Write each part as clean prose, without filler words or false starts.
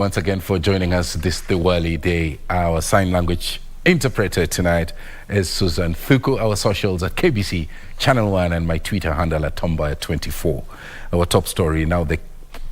Once again for joining us this Diwali day. Our sign language interpreter tonight is Susan Thuku. Our socials at KBC Channel 1 and my Twitter handle at Mboya24. Our top story now: the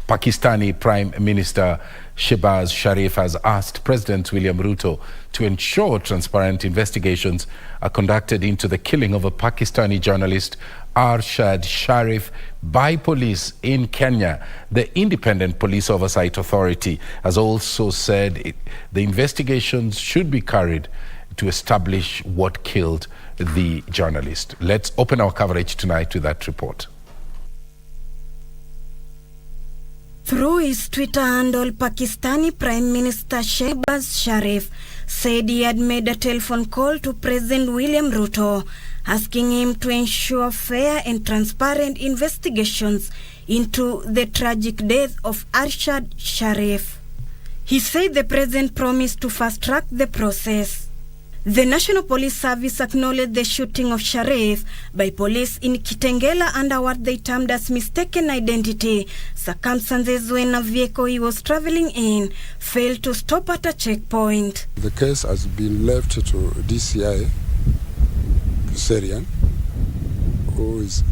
Pakistani Prime Minister Shehbaz Sharif has asked President William Ruto to ensure transparent investigations are conducted into the killing of a Pakistani journalist, Arshad Sharif, by police in Kenya. The Independent Police Oversight Authority has also said the investigations should be carried to establish what killed the journalist. Let's open our coverage tonight to that report. Through his Twitter handle, Pakistani Prime Minister Shehbaz Sharif said he had made a telephone call to President William Ruto, asking him to ensure fair and transparent investigations into the tragic death of Arshad Sharif. He said the president promised to fast-track the process. The National Police Service acknowledged the shooting of Sharif by police in Kitengela under what they termed as mistaken identity circumstances when a vehicle he was traveling in failed to stop at a checkpoint. The case has been left to DCI Syrian, who is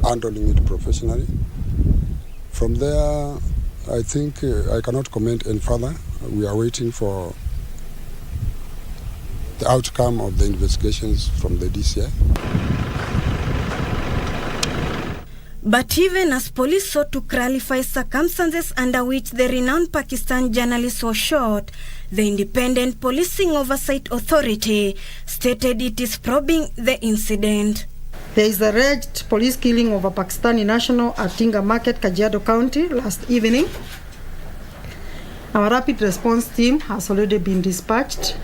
handling it professionally. From there, I think I cannot comment any further. We are waiting for the outcome of the investigations from the DCI. But even as police sought to clarify circumstances under which the renowned Pakistan journalist was shot, the Independent Policing Oversight Authority stated it is probing the incident. There is the alleged police killing of a Pakistani national at Tinga Market, Kajiado County last evening. Our rapid response team has already been dispatched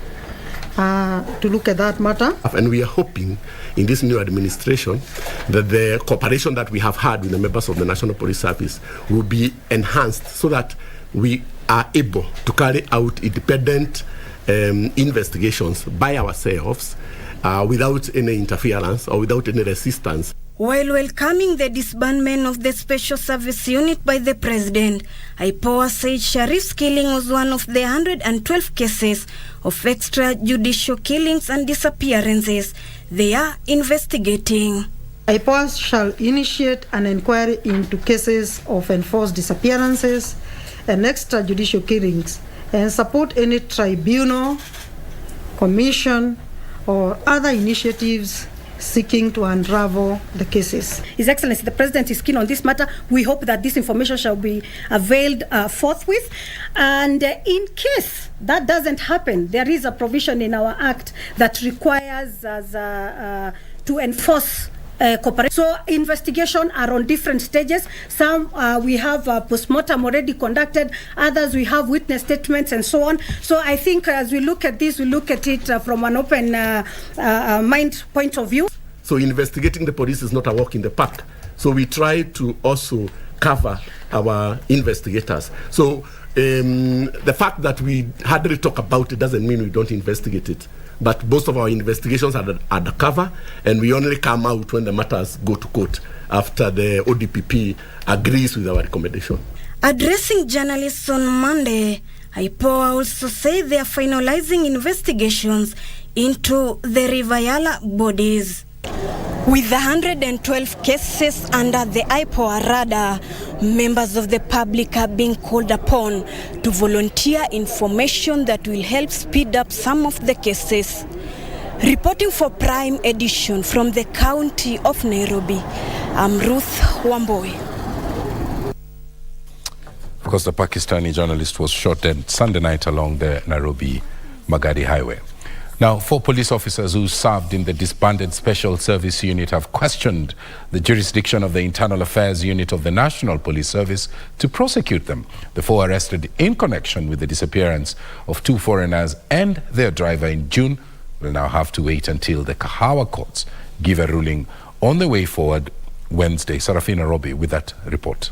to look at that matter. And we are hoping in this new administration that the cooperation that we have had with the members of the National Police Service will be enhanced so that we are able to carry out independent investigations by ourselves without any interference or without any resistance. While welcoming the disbandment of the Special Service Unit by the President, IPOA said Sharif's killing was one of the 112 cases of extrajudicial killings and disappearances they are investigating. IPOA shall initiate an inquiry into cases of enforced disappearances and extrajudicial killings and support any tribunal, commission, or other initiatives seeking to unravel the cases. His Excellency, the President is keen on this matter. We hope that this information shall be availed forthwith. And in case that doesn't happen, there is a provision in our Act that requires us to enforce cooperation. So investigations are on different stages. Some we have post-mortem already conducted, others we have witness statements and so on. So I think as we look at this, we look at it from an open mind point of view. So investigating the police is not a walk in the park. So we try to also cover our investigators. So the fact that we hardly talk about it doesn't mean we don't investigate it. But most of our investigations are undercover, and we only come out when the matters go to court after the ODPP agrees with our recommendation. Addressing journalists on Monday, IPOA also said they are finalizing investigations into the Rivayala bodies. With 112 cases under the IPOA radar, members of the public are being called upon to volunteer information that will help speed up some of the cases. Reporting for Prime Edition from the county of Nairobi, I'm Ruth Wamboy. Of course, the Pakistani journalist was shot dead Sunday night along the Nairobi-Magadi highway. Now, 4 police officers who served in the disbanded Special Service Unit have questioned the jurisdiction of the Internal Affairs Unit of the National Police Service to prosecute them. The 4 arrested in connection with the disappearance of 2 foreigners and their driver in June will now have to wait until the Kahawa courts give a ruling on the way forward Wednesday. Sarafina Robi with that report.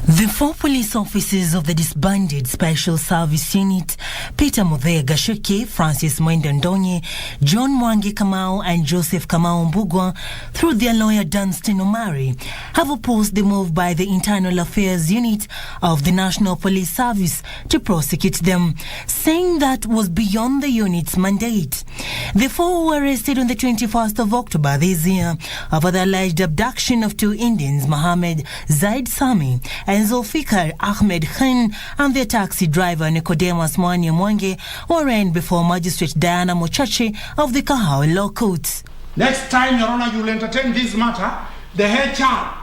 The 4 police officers of the disbanded Special Service Unit, Peter Mboya Gashuki, Francis Mwendondonye, John Mwangi Kamau and Joseph Kamau Mbugwa, through their lawyer Dunstan Omari, have opposed the move by the Internal Affairs Unit of the National Police Service to prosecute them, saying that was beyond the unit's mandate. The 4 were arrested on the 21st of October this year over the alleged abduction of 2 Indians, Mohammed Zaid Sami and Zulfikar Ahmed Khan, and their taxi driver Nicodemus Mwanya Mwangi were arraigned before Magistrate Diana Mochache of the Kahao Law Court. Next time, Your Honor, you will entertain this matter, the HR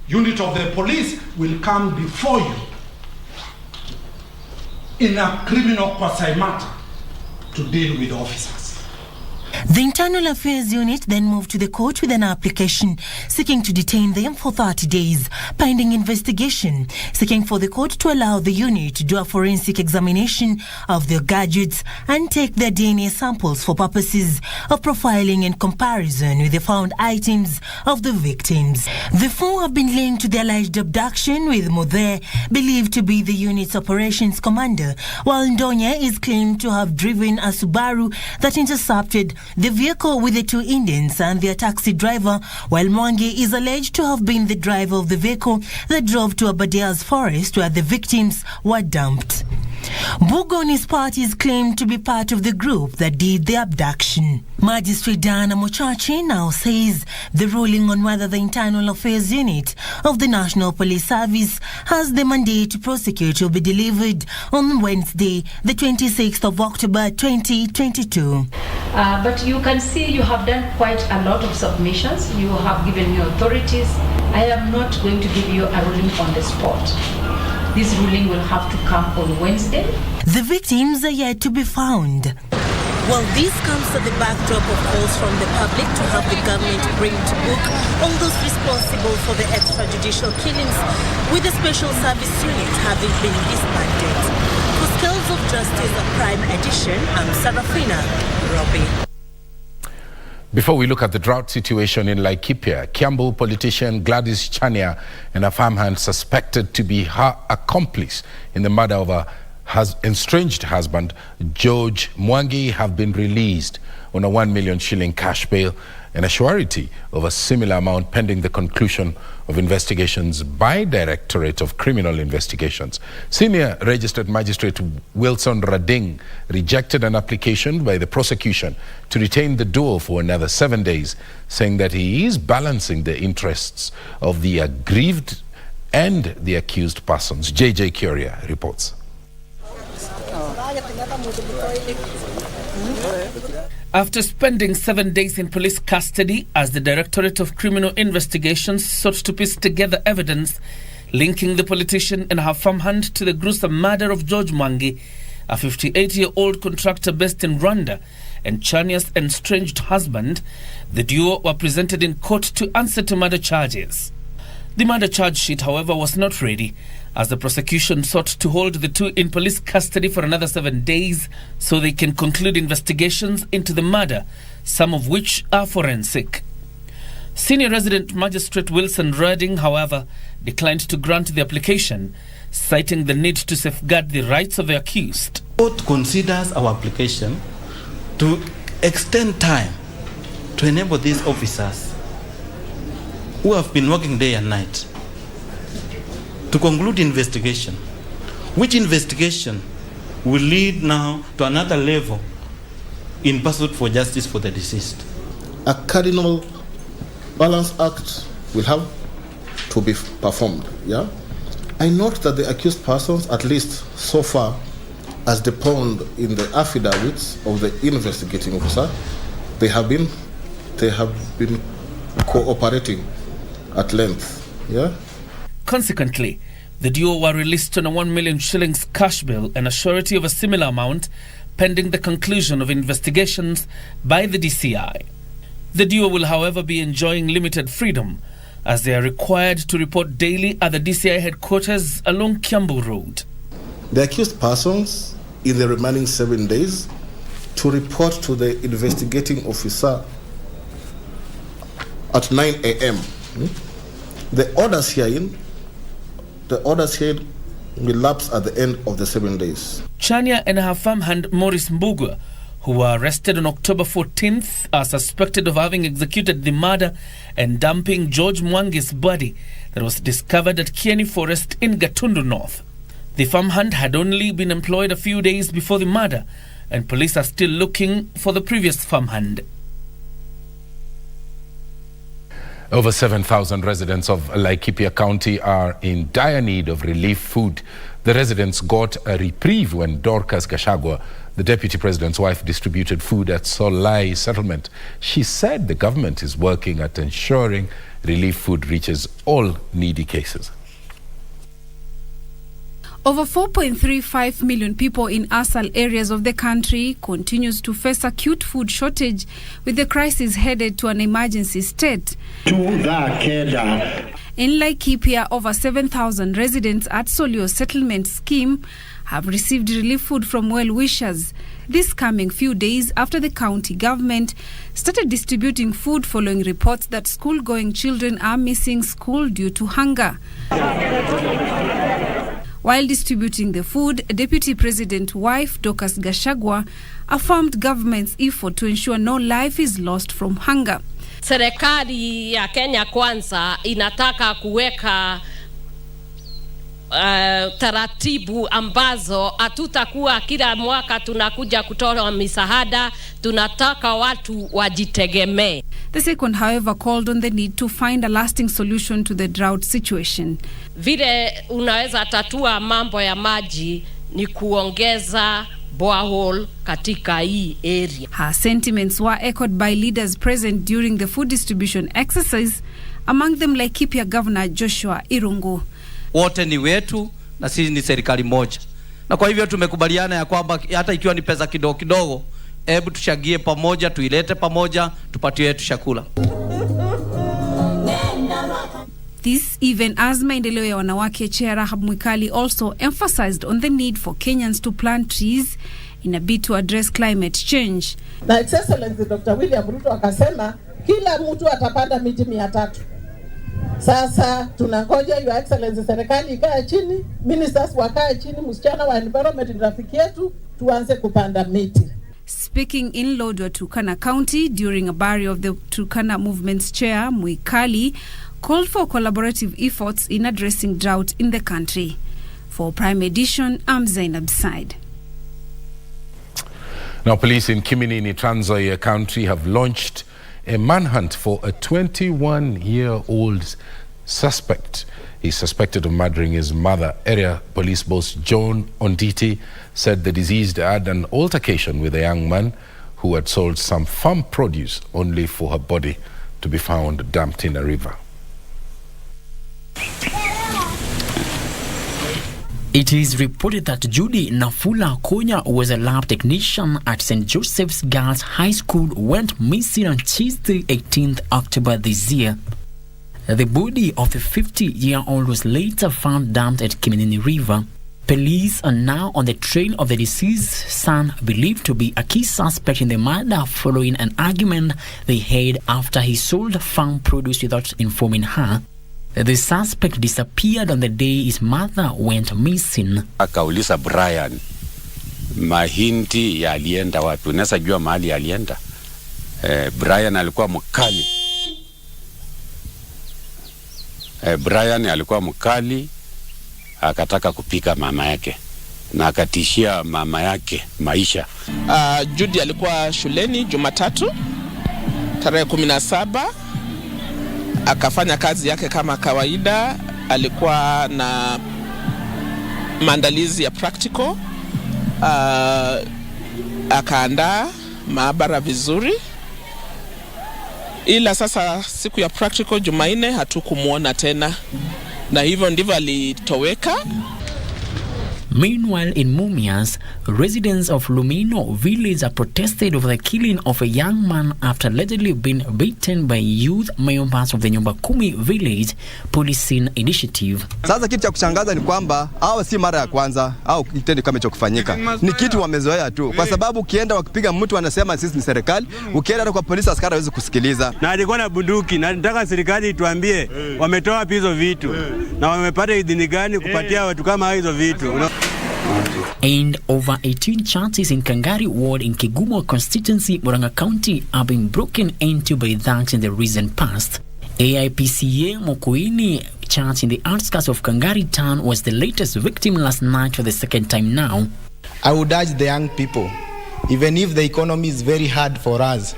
unit of the police will come before you in a criminal quasi matter to deal with officers. The Internal Affairs Unit then moved to the court with an application seeking to detain them for 30 days, pending investigation, seeking for the court to allow the unit to do a forensic examination of their gadgets and take their DNA samples for purposes of profiling and comparison with the found items of the victims. The 4 have been linked to the alleged abduction, with Mboya believed to be the unit's operations commander, while Ndonye is claimed to have driven a Subaru that intercepted the vehicle with the 2 Indians and their taxi driver, while Mwangi is alleged to have been the driver of the vehicle that drove to Abadia's forest where the victims were dumped. Mbugwa and his parties claimed to be part of the group that did the abduction. Magistrate Diana Mochache now says the ruling on whether the Internal Affairs Unit of the National Police Service has the mandate to prosecute will be delivered on Wednesday, the 26th of October 2022. But you can see you have done quite a lot of submissions. You have given your authorities. I am not going to give you a ruling on the spot. This ruling will have to come on Wednesday. The victims are yet to be found. Well, this comes at the backdrop of calls from the public to have the government bring to book all those responsible for the extrajudicial killings, with the Special Service Unit having been disbanded. For Scales of Justice, a Prime Edition, I'm Sarafina Robbie. Before we look at the drought situation in Laikipia, Kiambu politician Gladys Chania and a farmhand suspected to be her accomplice in the murder of her estranged husband, George Mwangi, have been released on a 1 million shilling cash bail and a surety of a similar amount pending the conclusion of investigations by Directorate of Criminal Investigations. Senior Registered Magistrate Wilson Rading rejected an application by the prosecution to retain the duo for another 7 days, saying that he is balancing the interests of the aggrieved and the accused persons. JJ Curia reports. After spending 7 days in police custody as the Directorate of Criminal Investigations sought to piece together evidence linking the politician and her farmhand to the gruesome murder of George Mwangi, a 58-year-old contractor based in Rwanda, and Chania's estranged husband, the duo were presented in court to answer to murder charges. The murder charge sheet, however, was not ready, as the prosecution sought to hold the 2 in police custody for another 7 days so they can conclude investigations into the murder, some of which are forensic. Senior Resident Magistrate Wilson Rading, however, declined to grant the application, citing the need to safeguard the rights of the accused. The court considers our application to extend time to enable these officers who have been working day and night to conclude investigation, which investigation will lead now to another level in pursuit for justice for the deceased. A cardinal balance act will have to be performed. Yeah, I note that the accused persons, at least so far, as deponed in the affidavits of the investigating officer, they have been cooperating at length. Yeah. Consequently, the duo were released on a 1 million shillings cash bill and a surety of a similar amount pending the conclusion of investigations by the DCI. The duo will, however, be enjoying limited freedom as they are required to report daily at the DCI headquarters along Kiambu Road. The accused persons in the remaining 7 days to report to the investigating officer at 9 a.m. The orders herein the order's head will lapse at the end of the 7 days. Chania and her farmhand Maurice Mboya, who were arrested on October 14th, are suspected of having executed the murder and dumping George Mwangi's body that was discovered at Kieni Forest in Gatundu North. The farmhand had only been employed a few days before the murder, and police are still looking for the previous farmhand. Over 7,000 residents of Laikipia County are in dire need of relief food. The residents got a reprieve when Dorcas Gachagua, the deputy president's wife, distributed food at Solai settlement. She said the government is working at ensuring relief food reaches all needy cases. Over 4.35 million people in ASAL areas of the country continues to face acute food shortage, with the crisis headed to an emergency state. In Laikipia, over 7,000 residents at Solio settlement scheme have received relief food from well-wishers. This coming few days after the county government started distributing food following reports that school-going children are missing school due to hunger. While distributing the food, Deputy President's wife, Dorcas Gachagua, affirmed government's effort to ensure no life is lost from hunger. Serikali ya Kenya Kwanza inataka kuweka taratibu ambazo hatutakuwa kila mwaka tunakuja kutoa misaada. Tunataka watu wajitegemee. The second, however, called on the need to find a lasting solution to the drought situation. Vile unaweza tatua mambo ya maji ni kuongeza borehole katika hii area. Her sentiments were echoed by leaders present during the food distribution exercise, among them Laikipia Governor Joshua Irungu. Wote ni wetu na sisi ni serikali moja. Na kwa hivyo tumekubaliana ya kwamba hata ikiwa ni pesa kidogo kidogo, hebu tushagie pamoja, tuilete pamoja, tupatie yetu chakula. This even as maendeleo ya wanawake Chair Rahab Mwikali also emphasized on the need for Kenyans to plant trees in a bid to address climate change. Na His Excellency Dr. William Ruto akasema kila mtu atapanda miti 300. Sasa tunangoja Your Excellency serikali ikae chini, ministers wakae chini, msichana wa environment rafiki yetu, tuanze kupanda miti. Speaking in Lodwar, Turkana County, during a burial of the Turkana Movement's chair, Mwikali called for collaborative efforts in addressing drought in the country. For Prime Edition, I'm Zainab Said. Now, police in Kiminini, Trans Nzoia County have launched a manhunt for a 21-year-old suspect. He's suspected of murdering his mother. Area Police Boss John Onditi said the deceased had an altercation with a young man who had sold some farm produce only for her body to be found dumped in a river. It is reported that Judy Nafula Konya, who was a lab technician at St. Joseph's Girls High School, went missing on Tuesday, 18th October this year. The body of the 50-year-old was later found dumped at Kiminini River. Police are now on the trail of the deceased son, believed to be a key suspect in the murder, following an argument they had after he sold farm produce without informing her. The suspect disappeared on the day his mother went missing. Akauliza Brian, mahindi yalienda wapi? Unaweza jua mahali yalienda? Brian alikuwa mkali. Brian alikuwa mkali, akataka kupika mama yake na akatishia mama yake maisha. Judy alikuwa shuleni Jumatatu tarehe 17, akafanya kazi yake kama kawaida. Alikuwa na maandalizi ya practical, akaandaa maabara vizuri, ila sasa siku ya practical Jumanne hatukumuona tena, na hivyo ndivyo alitoweka. Meanwhile, in Mumias, residents of Lumino village are protested over the killing of a young man after allegedly being beaten by youth members of the Nyumba Kumi village policing initiative. Sasa kitu cha kushangaza ni kwamba hao si mara ya kwanza au kitendo kama hicho kufanyika. Ni kitu wamezoea tu. Kwa sababu ukienda wakipiga mtu wanasema sisi ni serikali, ukienda kwa polisi askari hawezi kusikiliza. Na alikuwa na bunduki na nataka serikali ituambie wametoa wapi hizo vitu na wamepata idhini gani kupatia watu kama hizo vitu. And over 18 churches in Kangari ward in Kigumo constituency, Murang'a County, are being broken into by thugs in the recent past. AIPCA Mokuini Church in the outskirts of Kangari town was the latest victim last night for the second time now. I would urge the young people, even if the economy is very hard for us,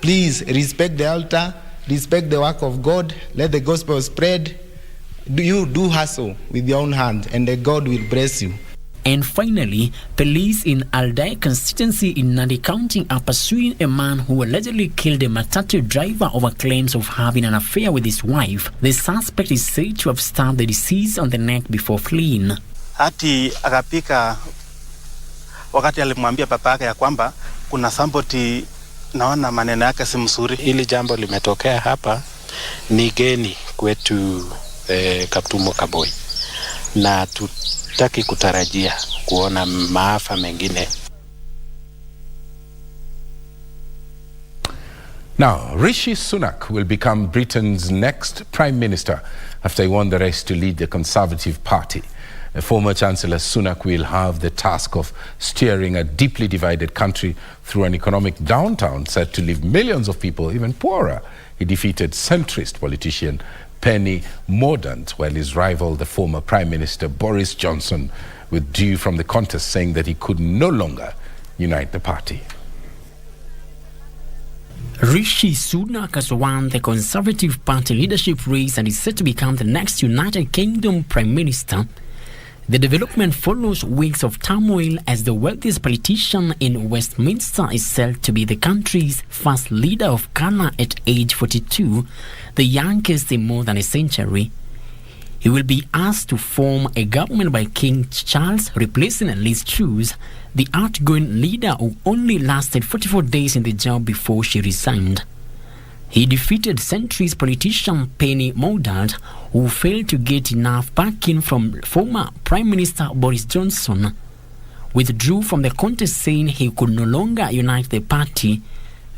please respect the altar, respect the work of God, let the gospel spread. You do hustle with your own hand and God will bless you. And finally, police in Aldai constituency in Nandi County are pursuing a man who allegedly killed a matatu driver over claims of having an affair with his wife. The suspect is said to have stabbed the deceased on the neck before fleeing. Hati akapika wakati alimwambia papa yake ya kwamba kuna somebody naona maneno yake si mzuri. Hili jambo limetokea hapa ni geni kwetu Kaptumo Kaboi. Na tutaki kutarajia kuona maafa mengine. Now, Rishi Sunak will become Britain's next Prime Minister after he won the race to lead the Conservative Party. Former Chancellor Sunak will have the task of steering a deeply divided country through an economic downturn set to leave millions of people even poorer. He defeated centrist politician Penny Mordaunt, while his rival, the former Prime Minister Boris Johnson, withdrew from the contest, saying that he could no longer unite the party. Rishi Sunak has won the Conservative Party leadership race and is set to become the next United Kingdom Prime Minister. The development follows weeks of turmoil as the wealthiest politician in Westminster is said to be the country's first leader of colour at age 42, the youngest in more than a century. He will be asked to form a government by King Charles, replacing Liz Truss, the outgoing leader who only lasted 44 days in the job before she resigned. He defeated centrist politician Penny Mordaunt, who failed to get enough backing from former Prime Minister Boris Johnson. Withdrew from the contest, saying he could no longer unite the party.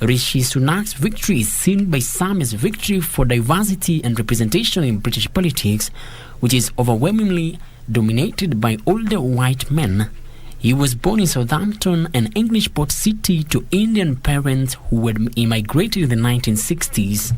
Rishi Sunak's victory is seen by some as victory for diversity and representation in British politics, which is overwhelmingly dominated by older white men. He was born in Southampton, an English port city, to Indian parents who had immigrated in the 1960s.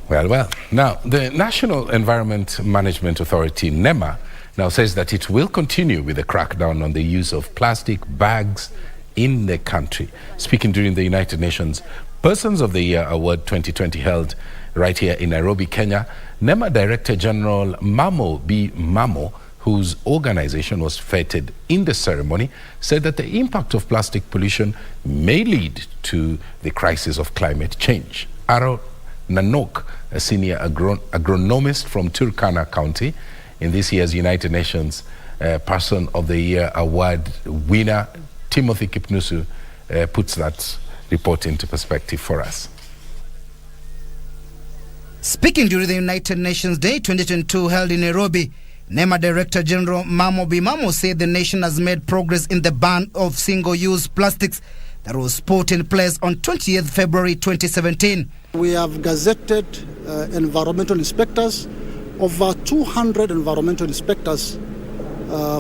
Well. Now, the National Environment Management Authority, NEMA, now says that it will continue with the crackdown on the use of plastic bags in the country. Speaking during the United Nations Persons of the Year Award 2020 held right here in Nairobi, Kenya, NEMA Director General Mamo B. Mamo, whose organization was feted in the ceremony, said that the impact of plastic pollution may lead to the crisis of climate change. Aro Nanok, a senior agronomist from Turkana County, in this year's United Nations Person of the Year Award winner, Timothy Kipnusu, puts that report into perspective for us. Speaking during the United Nations Day 2022 held in Nairobi, NEMA Director General Mamo B. Mamo said the nation has made progress in the ban of single-use plastics that was put in place on 20th February 2017. We have gazetted environmental inspectors, over 200 environmental inspectors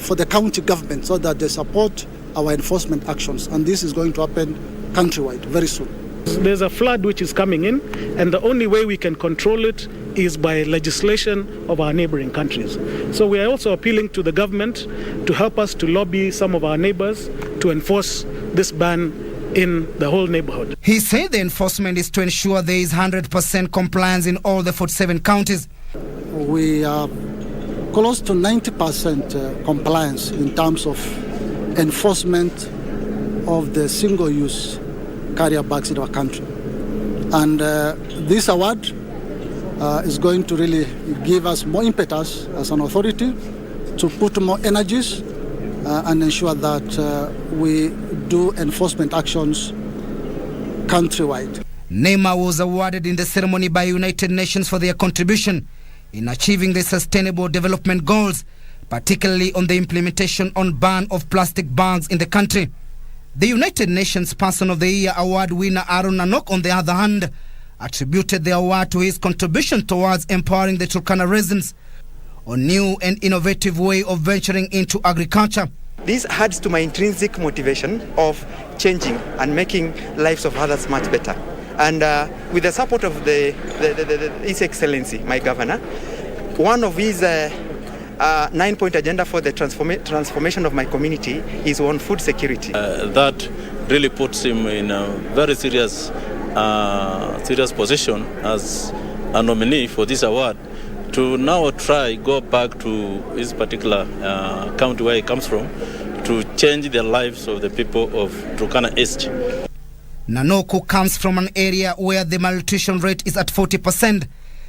for the county government, so that they support our enforcement actions. And this is going to happen countrywide very soon. There's a flood which is coming in, and the only way we can control it is by legislation of our neighboring countries. So we are also appealing to the government to help us to lobby some of our neighbors to enforce this ban in the whole neighborhood. He said the enforcement is to ensure there is 100% compliance in all the 47 counties. We are close to 90% compliance in terms of enforcement of the single-use carrier bags in our country. And this award is going to really give us more impetus as an authority to put more energies and ensure that we do enforcement actions countrywide. NEMA was awarded in the ceremony by United Nations for their contribution in achieving the Sustainable Development Goals, particularly on the implementation on ban of plastic bags in the country. The United Nations Person of the Year award winner Aaron Nanok, on the other hand, attributed the award to his contribution towards empowering the Turkana residents on new and innovative way of venturing into agriculture. This adds to my intrinsic motivation of changing and making lives of others much better. And with the support of His Excellency, my governor, one of his 9-point agenda for the transformation of my community is on food security. That really puts him in a very serious position as a nominee for this award to now go back to his particular county where he comes from to change the lives of the people of Turkana East. Nanok, who comes from an area where the malnutrition rate is at 40%,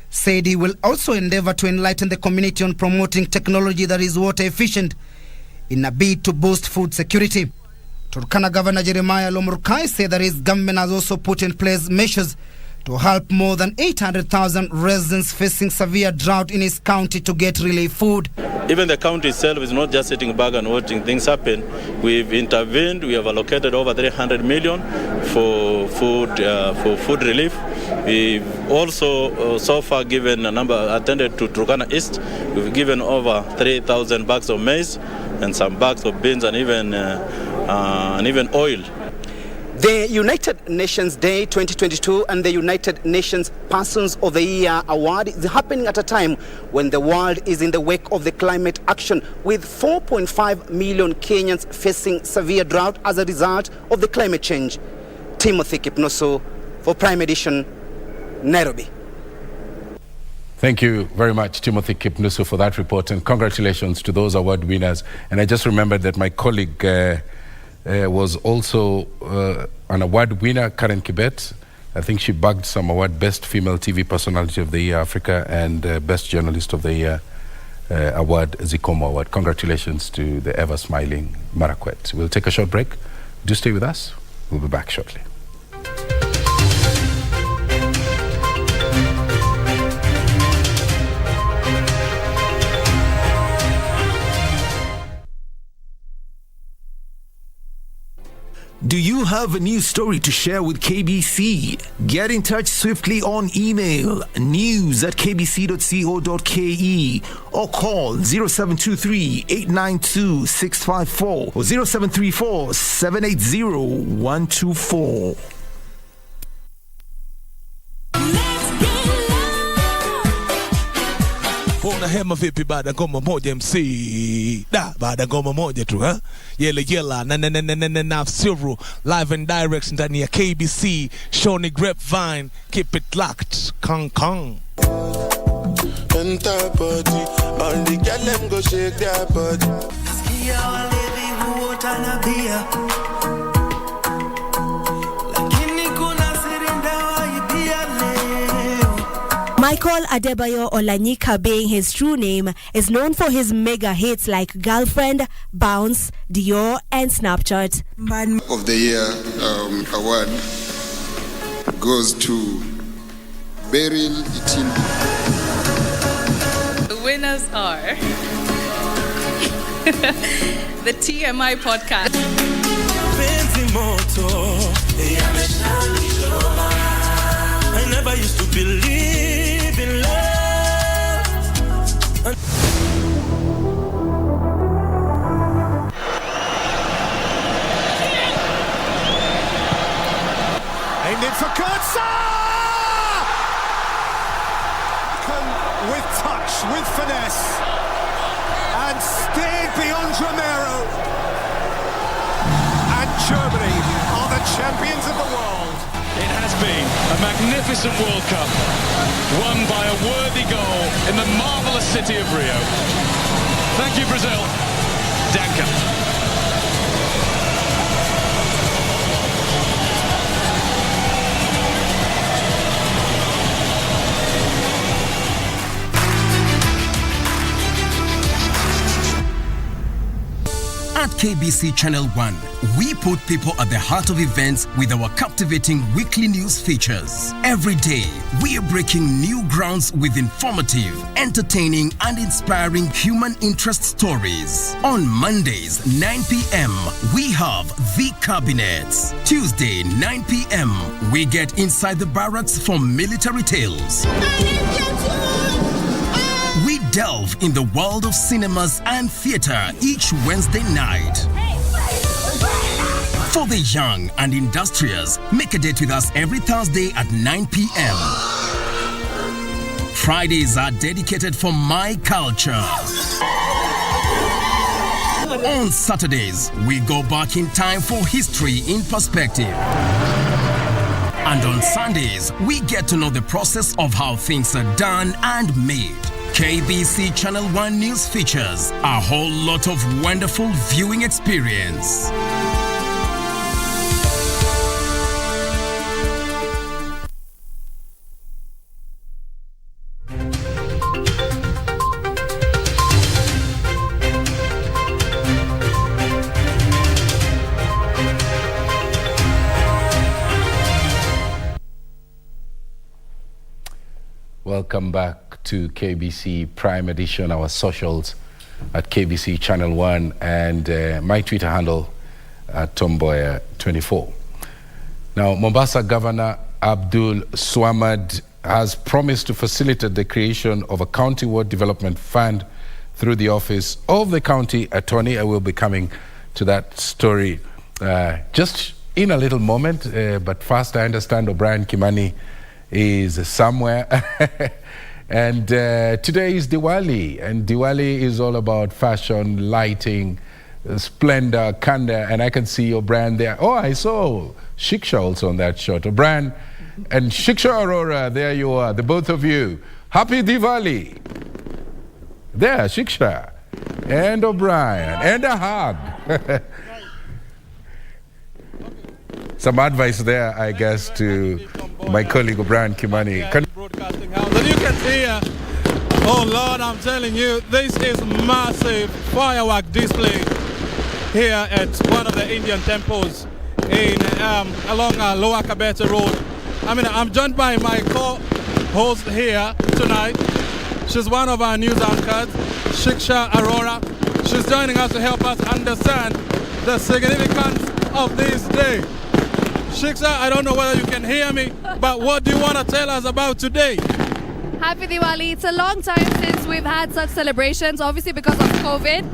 said he will also endeavor to enlighten the community on promoting technology that is water efficient in a bid to boost food security. Turkana Governor Jeremiah Lomurkai said that his government has also put in place measures to help more than 800,000 residents facing severe drought in his county to get relief food. Even the county itself is not just sitting back and watching things happen. We've intervened. We have allocated over 300 million for food relief. We've also so far given attended to Turkana East. We've given over 3,000 bags of maize and some bags of beans and even oil. The United Nations Day 2022 and the United Nations Persons of the Year Award is happening at a time when the world is in the wake of the climate action, with 4.5 million Kenyans facing severe drought as a result of the climate change. Timothy Kipnusu for Prime Edition, Nairobi. Thank you very much, Timothy Kipnusu, for that report, and congratulations to those award winners. And I just remembered that my colleague was also an award winner, Karen Kibet. I think she bagged some award, Best Female TV Personality of the Year Africa and Best Journalist of the Year award, Zikomo Award. Congratulations to the ever-smiling Marakwet. We'll take a short break. Do stay with us. We'll be back shortly. Do you have a news story to share with KBC? Get in touch swiftly on email news@kbc.co.ke or call 0723-892-654 or 0734-780-124. Unahema vipi baada ngoma moja MC? Baada ngoma moja tu ha? Yela na Suru live and direct ndani ya KBC Shoni Grapevine. Keep it locked. Kong. Enter body, all the girl them go shake their body. Nasikia walevi huota na bia. Michael Adebayo Olanyika, being his true name, is known for his mega hits like Girlfriend, Bounce, Dior, and Snapchat. Of the Year award goes to Beryl Itimbi. The winners are the TMI podcast. I never used to believe in love. Aimed in for Kurtza! With touch, with finesse, and steered beyond Romero. And Germany are the champions of the world. It has been a magnificent World Cup, won by a worthy goal in the marvellous city of Rio. Thank you, Brazil. Danke. KBC Channel 1, we put people at the heart of events with our captivating weekly news features. Every day, we are breaking new grounds with informative, entertaining, and inspiring human interest stories. On Mondays, 9 p.m., we have The Cabinets. Tuesday, 9 p.m., we get inside the barracks for military tales. We delve in the world of cinemas and theater each Wednesday night. For the young and industrious, make a date with us every Thursday at 9 p.m. Fridays are dedicated for my culture. On Saturdays, we go back in time for history in perspective. And on Sundays, we get to know the process of how things are done and made. KBC Channel 1 News features a whole lot of wonderful viewing experience. Welcome back to KBC Prime Edition, our socials at KBC Channel 1 and my Twitter handle at Mboya24. Now, Mombasa Governor Abdul Swamad has promised to facilitate the creation of a county ward development fund through the office of the county attorney. I will be coming to that story just in a little moment, but first I understand O'Brien Kimani is somewhere. And today is Diwali, and Diwali is all about fashion, lighting, splendor, kanda, and I can see O'Brien there. Oh, I saw Shiksha also on that shot. O'Brien and Shiksha Aurora, there you are, the both of you. Happy Diwali. There, Shiksha and O'Brien, and a hug. Some advice there, I guess, to my colleague O'Brien Kimani. Broadcasting house. And you can see, oh Lord, I'm telling you, this is massive firework display here at one of the Indian temples in along Lower Kabete Road. I mean, I'm joined by my co-host here tonight. She's one of our news anchors, Shiksha Aurora. She's joining us to help us understand the significance of this day. Shiksha, I don't know whether you can hear me, but what do you want to tell us about today? Happy Diwali. It's a long time since we've had such celebrations, obviously because of COVID,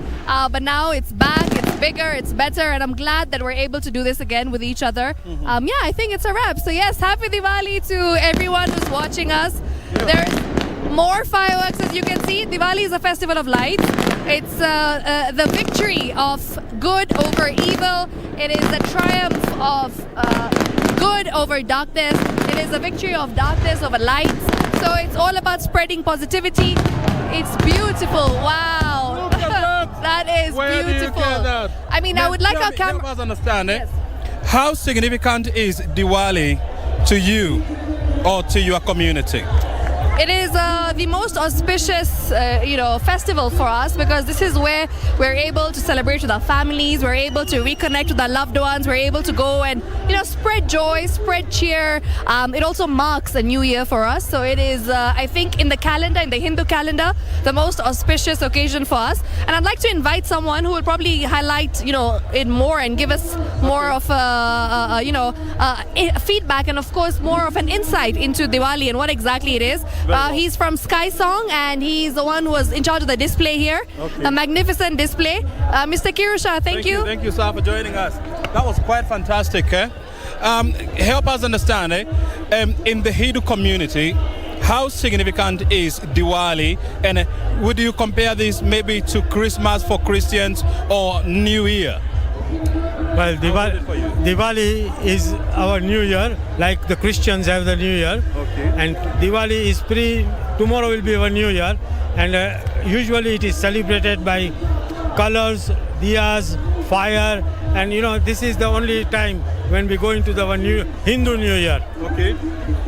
but now it's back, it's bigger, it's better, and I'm glad that we're able to do this again with each other. Yeah, I think it's a wrap. So yes, Happy Diwali to everyone who's watching us. There's more fireworks, as you can see. Diwali is a festival of lights. It's the victory of good over evil. It is a triumph of good over darkness. It is a victory of darkness over light. So it's all about spreading positivity. It's beautiful. Wow. That is Where beautiful. Do you get that? I mean, I would like our camera. Help us understand it. How significant is Diwali to you or to your community? It is the most auspicious, festival for us because this is where we're able to celebrate with our families. We're able to reconnect with our loved ones. We're able to go and, spread joy, spread cheer. It also marks a new year for us. So it is, I think, in the calendar, in the Hindu calendar, the most auspicious occasion for us. And I'd like to invite someone who will probably highlight, it more and give us more of feedback and, of course, more of an insight into Diwali and what exactly it is. He's from Sky Song and he's the one who was in charge of the display here. Okay. A magnificent display. Mr. Kirusha, thank you. Thank you, sir, for joining us. That was quite fantastic. Help us understand, in the Hindu community, how significant is Diwali, and would you compare this maybe to Christmas for Christians or New Year? Well, Diwali is our New Year, like the Christians have the New Year. Okay. And Diwali is tomorrow will be our New Year. And usually it is celebrated by colors, diyas, fire. And this is the only time when we go into the Hindu New Year. Okay.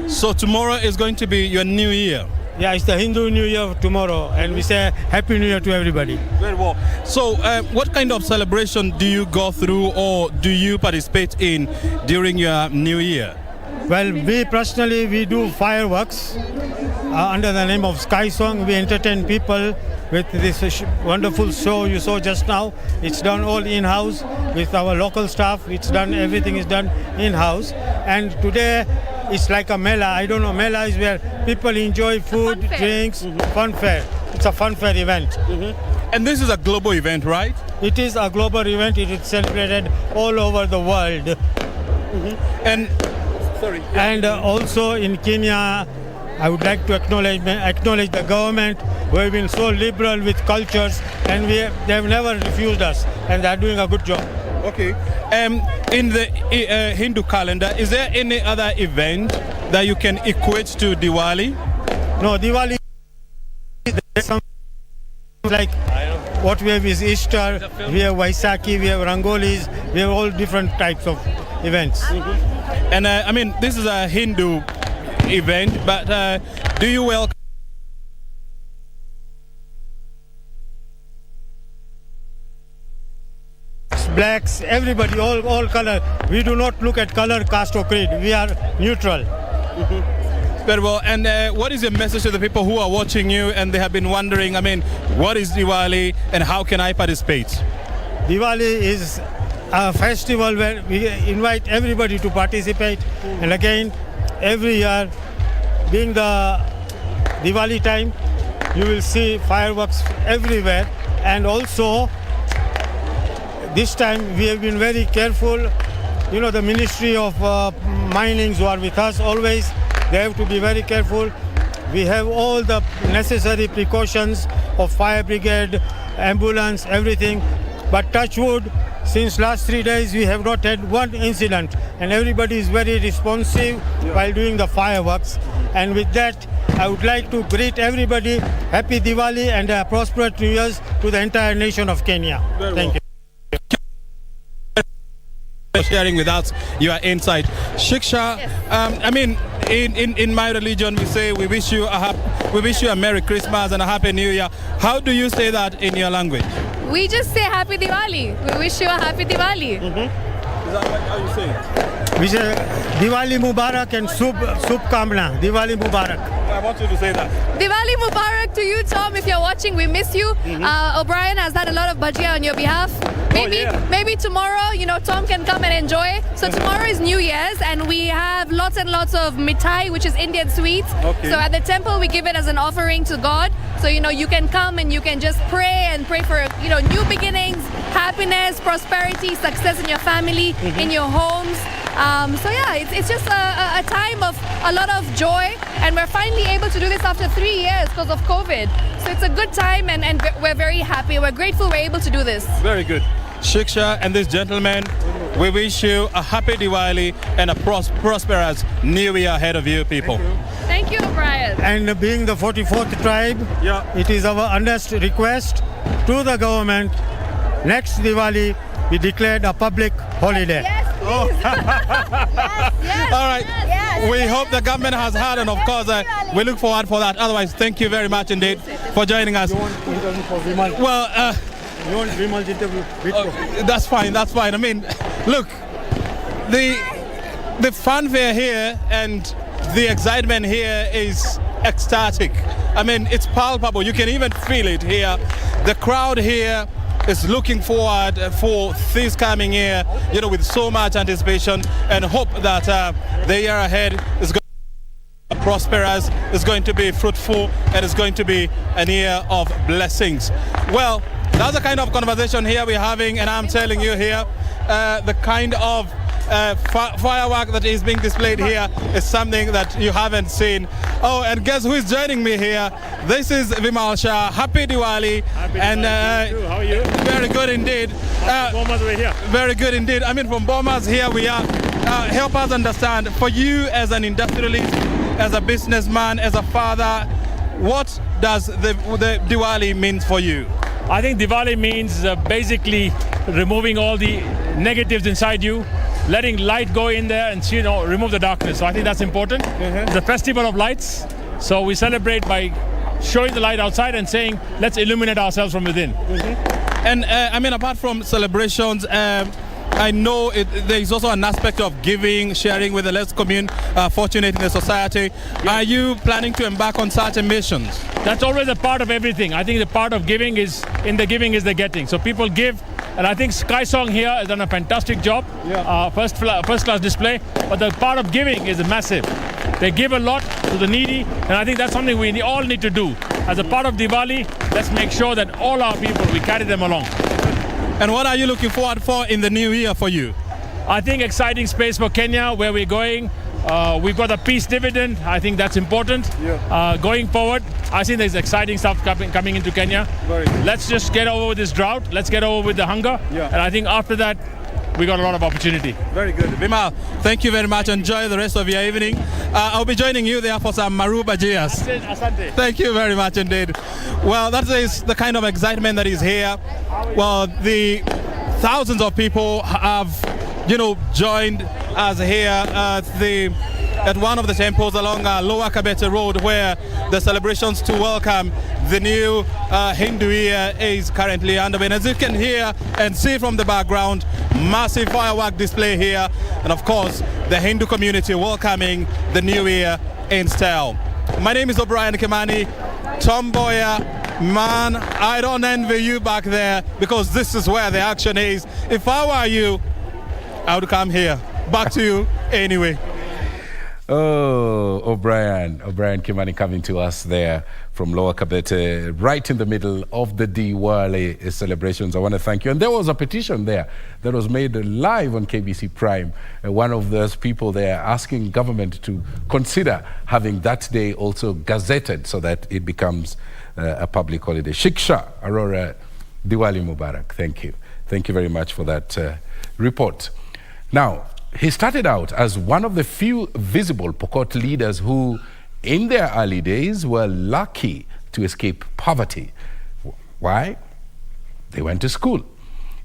So tomorrow is going to be your New Year. Yeah, it's the Hindu New Year tomorrow, and we say Happy New Year to everybody. Very well. So, what kind of celebration do you go through or do you participate in during your New Year? Well, we personally, we do fireworks under the name of Sky Song. We entertain people with this wonderful show you saw just now. It's done all in-house with our local staff. Everything is done in-house. And today, it's like a mela. I don't know, mela is where people enjoy food, drinks, fun fair. It's a fun fair event. And this is a global event, right? It is a global event. It is celebrated all over the world. And also in Kenya, I would like to acknowledge the government who have been so liberal with cultures, and they have never refused us, and they are doing a good job. Okay. In the Hindu calendar, is there any other event that you can equate to Diwali? No, Diwali is something like what we have is Easter, we have Vaisakhi, we have Rangolis, we have all different types of events. And I mean, this is a Hindu event, but do you welcome blacks, everybody, all color. We do not look at color, caste or creed. We are neutral. Very well. And what is your message to the people who are watching you and they have been wondering, I mean, what is Diwali and how can I participate? Diwali is a festival where we invite everybody to participate. And again, every year, being the Diwali time, you will see fireworks everywhere. And also, this time we have been very careful. You know, the Ministry of Minings who are with us always, they have to be very careful. We have all the necessary precautions of fire brigade, ambulance, everything. But touch wood, since last 3 days we have not had one incident, and everybody is very responsive while doing the fireworks. And with that, I would like to greet everybody Happy Diwali and a prosperous New Year's to the entire nation of Kenya. Thank you. Sharing with us your insight. Shiksha, I mean, in my religion we say we wish you a Merry Christmas and a Happy New Year. How do you say that in your language? We just say Happy Diwali. We wish you a Happy Diwali. Is that how you say it? We say Diwali Mubarak and Shubh Kamna. Diwali Mubarak. I want you to say that. Diwali Mubarak to you, Tom. If you're watching, we miss you. O'Brien has had a lot of bhajia on your behalf. Maybe tomorrow, you know, Tom can come and enjoy. So tomorrow is New Year's, and we have lots and lots of mithai, which is Indian sweets. Okay. So at the temple, we give it as an offering to God. So, you know, you can come and you can just pray for, you know, new beginnings, happiness, prosperity, success in your family, in your homes. So yeah, it's just a time of a lot of joy, and we're finally able to do this after 3 years because of COVID. So it's a good time, and we're very happy. We're grateful we're able to do this. Very good. Shiksha and this gentleman, we wish you a happy Diwali and a prosperous New Year ahead of you people. Thank you, Brian. And being the 44th tribe, it is our earnest request to the government, next Diwali, we declared a public holiday. Yes, yes. All right. Yes. We hope the government has heard, and of course, we look forward for that. Otherwise, thank you very much indeed for joining us. Well, you want Vimal's interview? That's fine. That's fine. I mean, look, the fanfare here and the excitement here is ecstatic. I mean, it's palpable. You can even feel it here. The crowd here is looking forward for this coming year, you know, with so much anticipation, and hope that the year ahead is going to be prosperous, is going to be fruitful, and is going to be a year of blessings. Well, that's the kind of conversation here we're having, and I'm telling you here, the kind of firework that is being displayed here is something that you haven't seen. Oh, and guess who is joining me here? This is Vimal Shah. Happy Diwali. Happy and Diwali too. How are you? Very good indeed. Bombers were here. Very good indeed. I mean, from Bombers, here we are. Help us understand, for you as an industrialist, as a businessman, as a father, what does the Diwali mean for you? I think Diwali means basically removing all the negatives inside you, letting light go in there and, you know, remove the darkness. So I think that's important. It's a festival of lights, So we celebrate by showing the light outside and saying, let's illuminate ourselves from within. And I mean, apart from celebrations, I know there is also an aspect of giving, sharing with the less fortunate in the society. Are you planning to embark on such missions? That's always a part of everything. I think the part of giving is, in the giving is the getting. So people give, and I think Sky Song here has done a fantastic job. First class display, but the part of giving is massive. They give a lot to the needy, and I think that's something we all need to do. As a part of Diwali, let's make sure that all our people, we carry them along. And what are you looking forward for in the new year for you? I think exciting space for Kenya, where we're going. We've got a peace dividend. I think that's important. Going forward, I think there's exciting stuff coming into Kenya. Let's just get over with this drought. Let's get over with the hunger. And I think after that, we got a lot of opportunity. Very good. Bimal, thank you very much. Enjoy the rest of your evening. I'll be joining you there for some Maru Bajias. Asante. Thank you very much indeed. Well, that is the kind of excitement that is here. Well, the thousands of people have, joined us here at one of the temples along Lower Kabete Road, where the celebrations to welcome the new Hindu year is currently underway. And as you can hear and see from the background, massive firework display here, and of course the Hindu community welcoming the new year in style. My name is O'Brien Kimani. Mboya, man, I don't envy you back there, because this is where the action is. If I were you, I would come here. Back to you anyway. Oh, O'Brien Kimani coming to us there from Lower Kabete, right in the middle of the Diwali celebrations. I want to thank you. And there was a petition there that was made live on KBC Prime. One of those people there asking government to consider having that day also gazetted so that it becomes a public holiday. Shiksha Aurora, Diwali Mubarak. Thank you. Thank you very much for that report. Now, he started out as one of the few visible Pokot leaders who, in their early days, were lucky to escape poverty. Why? They went to school.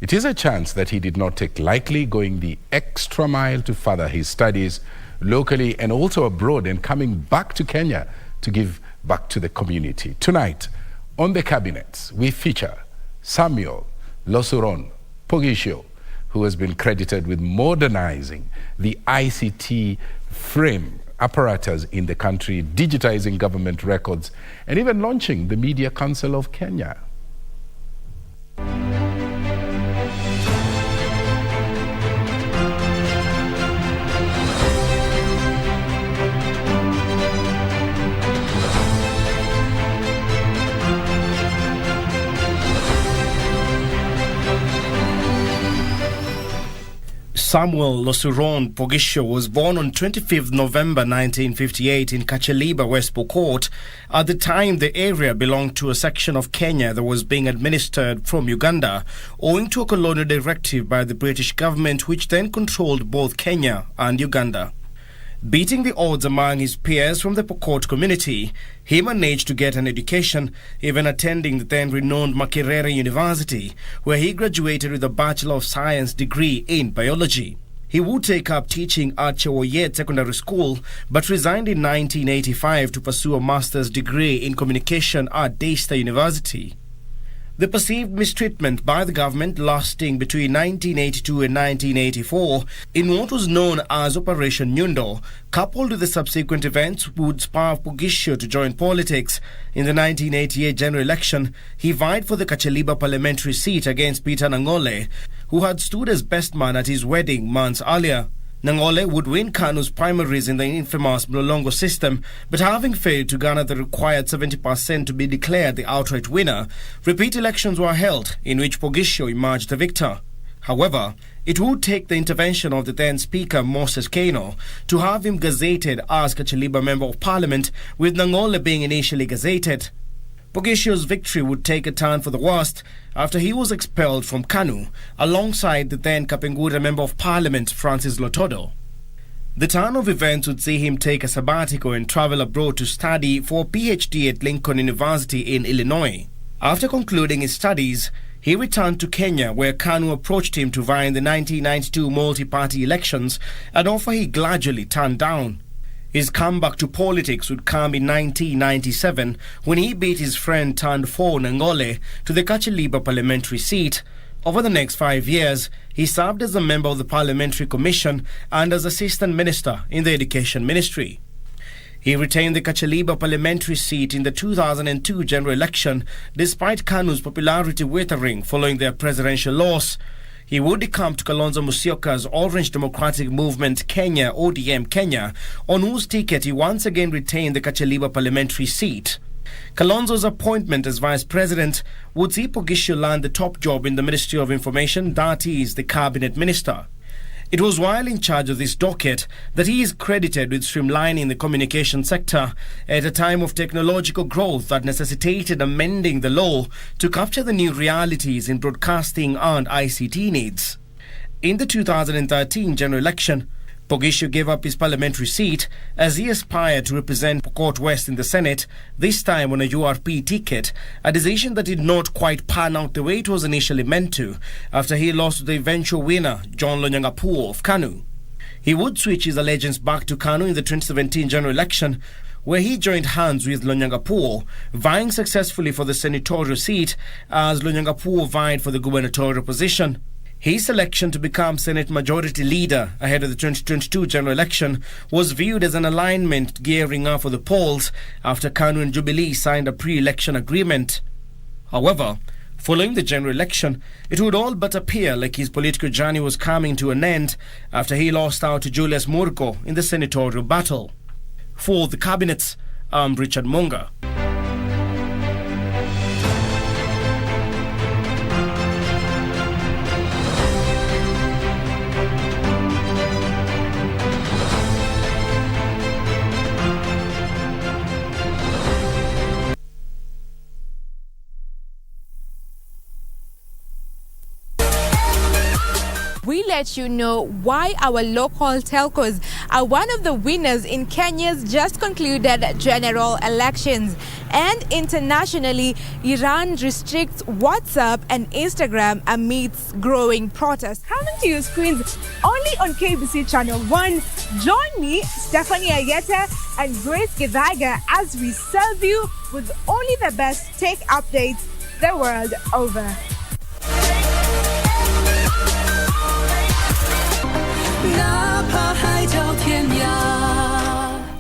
It is a chance that he did not take lightly, going the extra mile to further his studies locally and also abroad, and coming back to Kenya to give back to the community. Tonight, on the cabinets, we feature Samuel Losuron Pogisho, who has been credited with modernizing the ICT frame apparatus in the country, digitizing government records, and even launching the Media Council of Kenya. Samuel Losuron Pogisho was born on 25th November 1958 in Kacheliba, West Pokot. At the time, the area belonged to a section of Kenya that was being administered from Uganda, owing to a colonial directive by the British government, which then controlled both Kenya and Uganda. Beating the odds among his peers from the Pokot community, he managed to get an education, even attending the then-renowned Makerere University, where he graduated with a Bachelor of Science degree in biology. He would take up teaching at Chewoyet Secondary School, but resigned in 1985 to pursue a master's degree in communication at Daystar University. The perceived mistreatment by the government lasting between 1982 and 1984 in what was known as Operation Nyundo, coupled with the subsequent events, would spur Pogisho to join politics. In the 1988 general election, he vied for the Kacheliba parliamentary seat against Peter Nangole, who had stood as best man at his wedding months earlier. Nangole would win Kanu's primaries in the infamous Mlolongo system, but having failed to garner the required 70% to be declared the outright winner, repeat elections were held, in which Pogisho emerged the victor. However, it would take the intervention of the then Speaker Moses Kano to have him gazetted as Kacheliba Member of Parliament, with Nangole being initially gazetted. Pogisho's victory would take a turn for the worst after he was expelled from KANU alongside the then Kapenguria Member of Parliament Francis Lotodo. The turn of events would see him take a sabbatical and travel abroad to study for a PhD at Lincoln University in Illinois. After concluding his studies, he returned to Kenya, where KANU approached him to vie in the 1992 multi-party elections, an offer he gradually turned down. His comeback to politics would come in 1997 when he beat his friend Tandfo Nangole to the Kacheliba parliamentary seat. Over the next 5 years, he served as a member of the Parliamentary Commission and as Assistant Minister in the Education Ministry. He retained the Kacheliba parliamentary seat in the 2002 general election despite KANU's popularity withering following their presidential loss. He would come to Kalonzo Musyoka's Orange Democratic Movement Kenya, ODM Kenya, on whose ticket he once again retained the Kacheliba parliamentary seat. Kalonzo's appointment as Vice President would see Pogisho land the top job in the Ministry of Information, that is, the Cabinet Minister. It was while in charge of this docket that he is credited with streamlining the communication sector at a time of technological growth that necessitated amending the law to capture the new realities in broadcasting and ICT needs. In the 2013 general election, Pogisho gave up his parliamentary seat as he aspired to represent Pokot West in the Senate, this time on a URP ticket, a decision that did not quite pan out the way it was initially meant to, after he lost to the eventual winner, John Lonyangapuo of KANU. He would switch his allegiance back to KANU in the 2017 general election, where he joined hands with Lonyangapuo, vying successfully for the senatorial seat as Lonyangapuo vied for the gubernatorial position. His selection to become Senate Majority Leader ahead of the 2022 general election was viewed as an alignment gearing up for the polls after KANU and Jubilee signed a pre-election agreement. However, following the general election, it would all but appear like his political journey was coming to an end after he lost out to Julius Murko in the senatorial battle. For the Cabinets, I'm Richard Monga. We let you know why our local telcos are one of the winners in Kenya's just concluded general elections. And internationally, Iran restricts WhatsApp and Instagram amidst growing protests. Coming to your screens only on KBC Channel 1. Join me, Stephanie Ayeta and Grace Githaiga as we serve you with only the best tech updates the world over.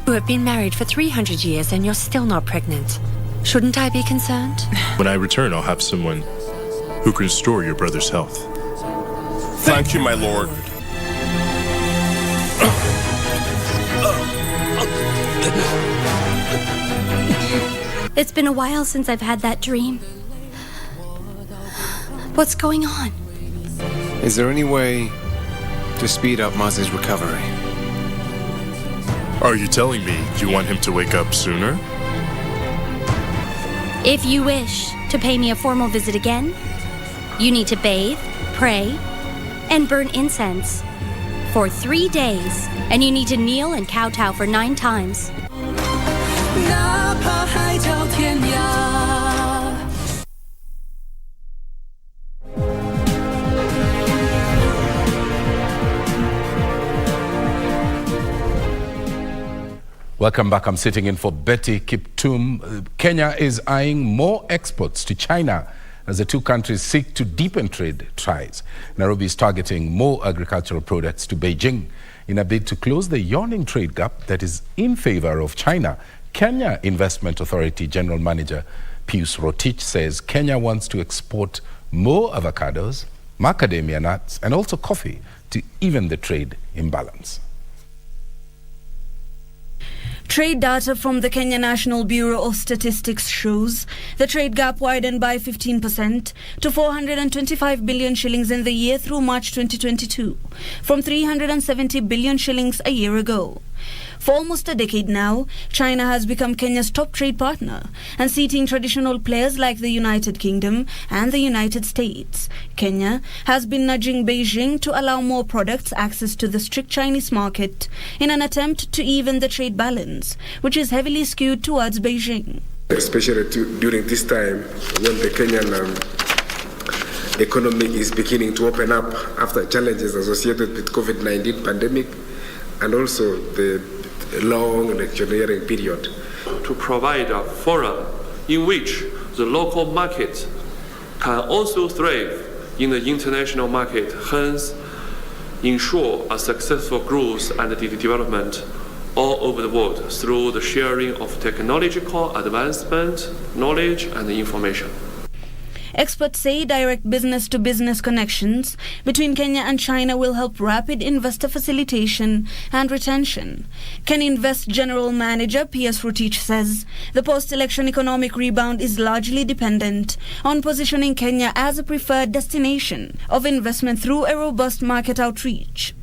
You have been married for 300 years and you're still not pregnant. Shouldn't I be concerned? When I return, I'll have someone who can restore your brother's health. Thank you, my lord. It's been a while since I've had that dream. What's going on? Is there any way to speed up Maz's recovery? Are you telling me you want him to wake up sooner? If you wish to pay me a formal visit again, you need to bathe, pray, and burn incense for 3 days, and you need to kneel and kowtow for 9 times. Welcome back. I'm sitting in for Betty Kiptum. Kenya is eyeing more exports to China as the two countries seek to deepen trade ties. Nairobi is targeting more agricultural products to Beijing in a bid to close the yawning trade gap that is in favor of China. Kenya Investment Authority General Manager Pius Rotich says Kenya wants to export more avocados, macadamia nuts, and also coffee to even the trade imbalance. Trade data from the Kenya National Bureau of Statistics shows the trade gap widened by 15% to 425 billion shillings in the year through March 2022, from 370 billion shillings a year ago. For almost a decade now, China has become Kenya's top trade partner, unseating traditional players like the United Kingdom and the United States. Kenya has been nudging Beijing to allow more products access to the strict Chinese market in an attempt to even the trade balance, which is heavily skewed towards Beijing. Especially during this time when the Kenyan economy is beginning to open up after challenges associated with COVID-19 pandemic, and also the a long electioneering period. To provide a forum in which the local market can also thrive in the international market, hence ensure a successful growth and development all over the world through the sharing of technological advancement, knowledge, and information. Experts say direct business-to-business connections between Kenya and China will help rapid investor facilitation and retention. Kenya Invest General Manager P.S. Rutich says the post-election economic rebound is largely dependent on positioning Kenya as a preferred destination of investment through a robust market outreach.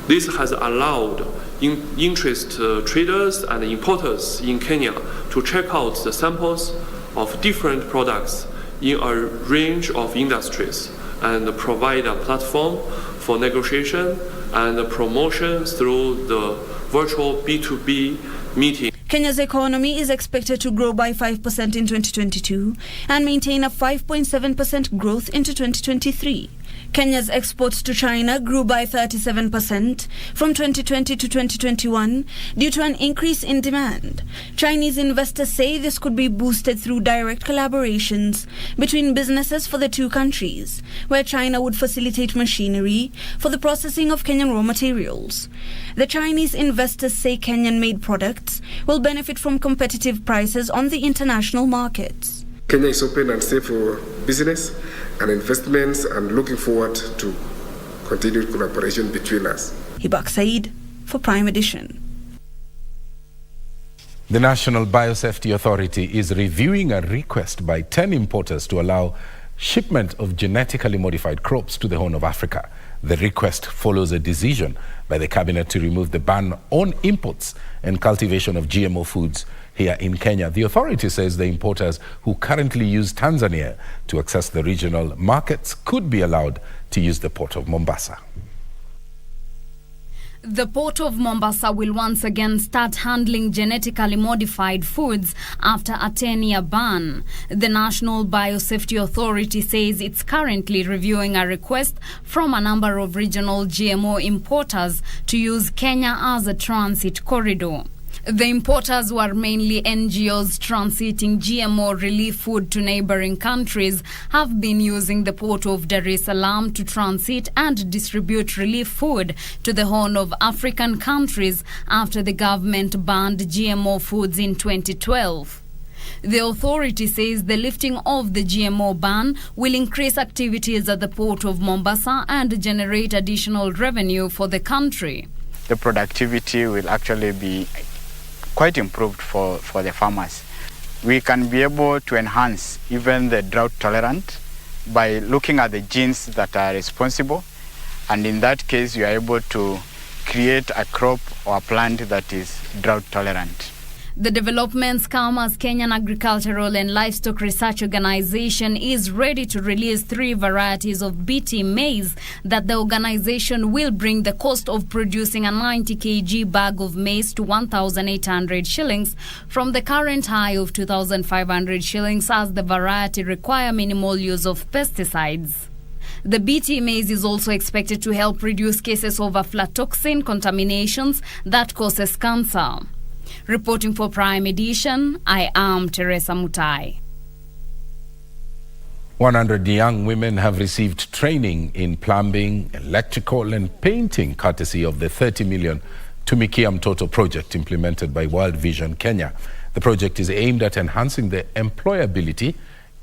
This has allowed interest traders and importers in Kenya to check out the samples of different products in a range of industries and provide a platform for negotiation and promotion through the virtual B2B meeting. Kenya's economy is expected to grow by 5% in 2022 and maintain a 5.7% growth into 2023. Kenya's exports to China grew by 37% from 2020 to 2021 due to an increase in demand. Chinese investors say this could be boosted through direct collaborations between businesses for the two countries, where China would facilitate machinery for the processing of Kenyan raw materials. The Chinese investors say Kenyan-made products will benefit from competitive prices on the international markets. Kenya is open and safe for business and investments, and looking forward to continued collaboration between us. Hibak Said for Prime Edition. The National Biosafety Authority is reviewing a request by 10 importers to allow shipment of genetically modified crops to the Horn of Africa. The request follows a decision by the cabinet to remove the ban on imports and cultivation of GMO foods here in Kenya. The authority says the importers who currently use Tanzania to access the regional markets could be allowed to use the port of Mombasa. The port of Mombasa will once again start handling genetically modified foods after a 10-year ban. The National Biosafety Authority says it's currently reviewing a request from a number of regional GMO importers to use Kenya as a transit corridor. The importers were mainly NGOs transiting GMO relief food to neighboring countries have been using the port of Dar es Salaam to transit and distribute relief food to the Horn of African countries after the government banned GMO foods in 2012. The authority says the lifting of the GMO ban will increase activities at the port of Mombasa and generate additional revenue for the country. The productivity will actually be quite improved for the farmers. We can be able to enhance even the drought tolerant by looking at the genes that are responsible, and in that case you are able to create a crop or a plant that is drought tolerant. The developments come as Kenyan Agricultural and Livestock Research Organization is ready to release 3 varieties of BT maize that the organization will bring the cost of producing a 90 kg bag of maize to 1,800 shillings from the current high of 2,500 shillings as the variety require minimal use of pesticides. The BT maize is also expected to help reduce cases of aflatoxin contaminations that causes cancer. Reporting for Prime Edition, I am Teresa Mutai. 100 young women have received training in plumbing, electrical and painting courtesy of the 30 million Tumikia Mtoto project implemented by World Vision Kenya. The project is aimed at enhancing the employability,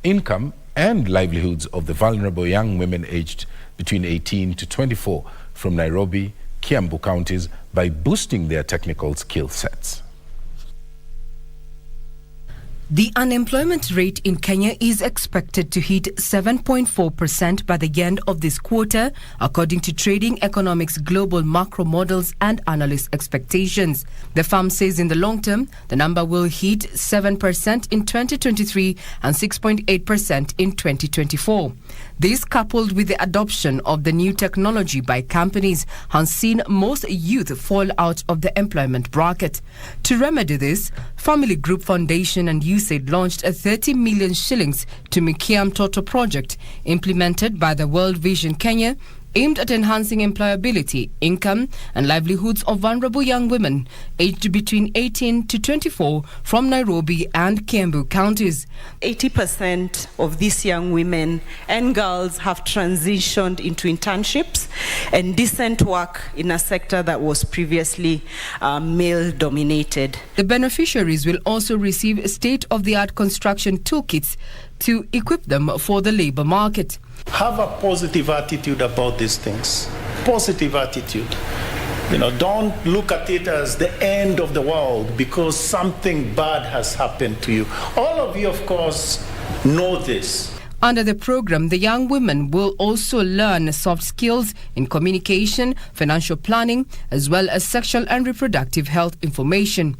income and livelihoods of the vulnerable young women aged between 18 to 24 from Nairobi, Kiambu counties by boosting their technical skill sets. The unemployment rate in Kenya is expected to hit 7.4% by the end of this quarter, according to Trading Economics Global Macro Models and Analyst expectations. The firm says in the long term, the number will hit 7% in 2023 and 6.8% in 2024. This, coupled with the adoption of the new technology by companies, has seen most youth fall out of the employment bracket. To remedy this, Family Group Foundation and USAID launched a 30 million shillings Tumikia Mtoto project implemented by the World Vision Kenya aimed at enhancing employability, income and livelihoods of vulnerable young women aged between 18 to 24 from Nairobi and Kiambu counties. 80% of these young women and girls have transitioned into internships and decent work in a sector that was previously male-dominated. The beneficiaries will also receive state-of-the-art construction toolkits to equip them for the labor market. Have a positive attitude about these things. Positive attitude. Don't look at it as the end of the world because something bad has happened to you. All of you, of course, know this. Under the program, the young women will also learn soft skills in communication, financial planning, as well as sexual and reproductive health information.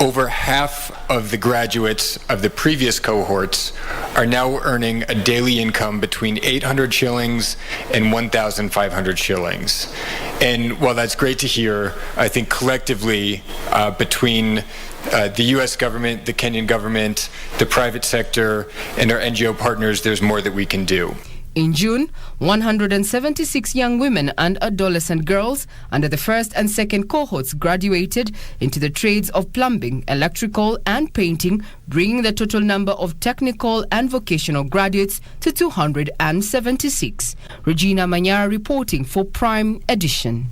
Over half of the graduates of the previous cohorts are now earning a daily income between 800 shillings and 1,500 shillings. And while that's great to hear, I think collectively between the U.S. government, the Kenyan government, the private sector, and our NGO partners, there's more that we can do. In June, 176 young women and adolescent girls under the first and second cohorts graduated into the trades of plumbing, electrical and painting, bringing the total number of technical and vocational graduates to 276. Regina Manyara reporting for Prime Edition.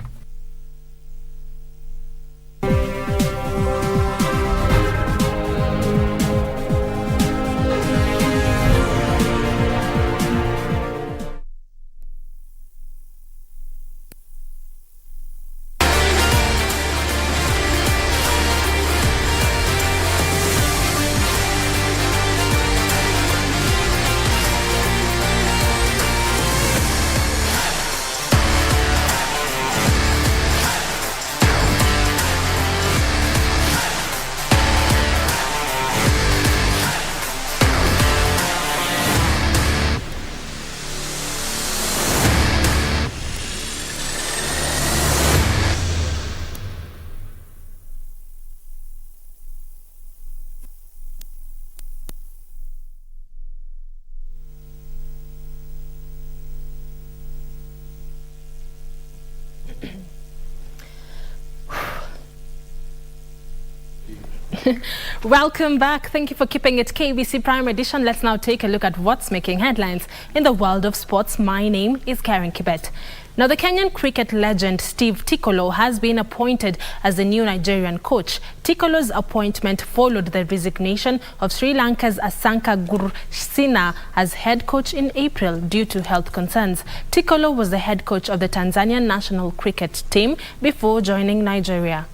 Welcome back. Thank you for keeping it KBC Prime Edition. Let's now take a look at what's making headlines in the world of sports. My name is Karen Kibet. Now, the Kenyan cricket legend Steve Tikolo has been appointed as the new Nigerian coach. Tikolo's appointment followed the resignation of Sri Lanka's Asanka Gursina as head coach in April due to health concerns. Tikolo was the head coach of the Tanzanian national cricket team before joining Nigeria.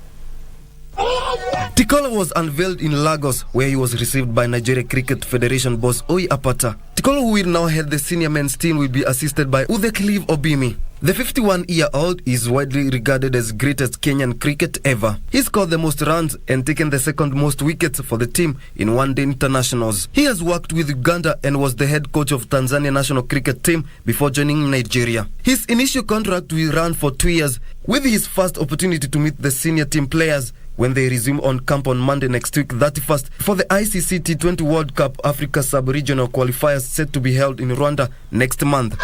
Tikolo was unveiled in Lagos, where he was received by Nigeria Cricket Federation boss Oyi Apata. Tikolo, who will now head the senior men's team, will be assisted by Udheklive Obimi. The 51-year-old is widely regarded as greatest Kenyan cricket ever. He scored the most runs and taken the second most wickets for the team in one-day internationals. He has worked with Uganda and was the head coach of Tanzania national cricket team before joining Nigeria. His initial contract will run for 2 years, with his first opportunity to meet the senior team players when they resume on camp on Monday next week, 31st, for the ICC T20 World Cup Africa Sub-Regional Qualifiers set to be held in Rwanda next month.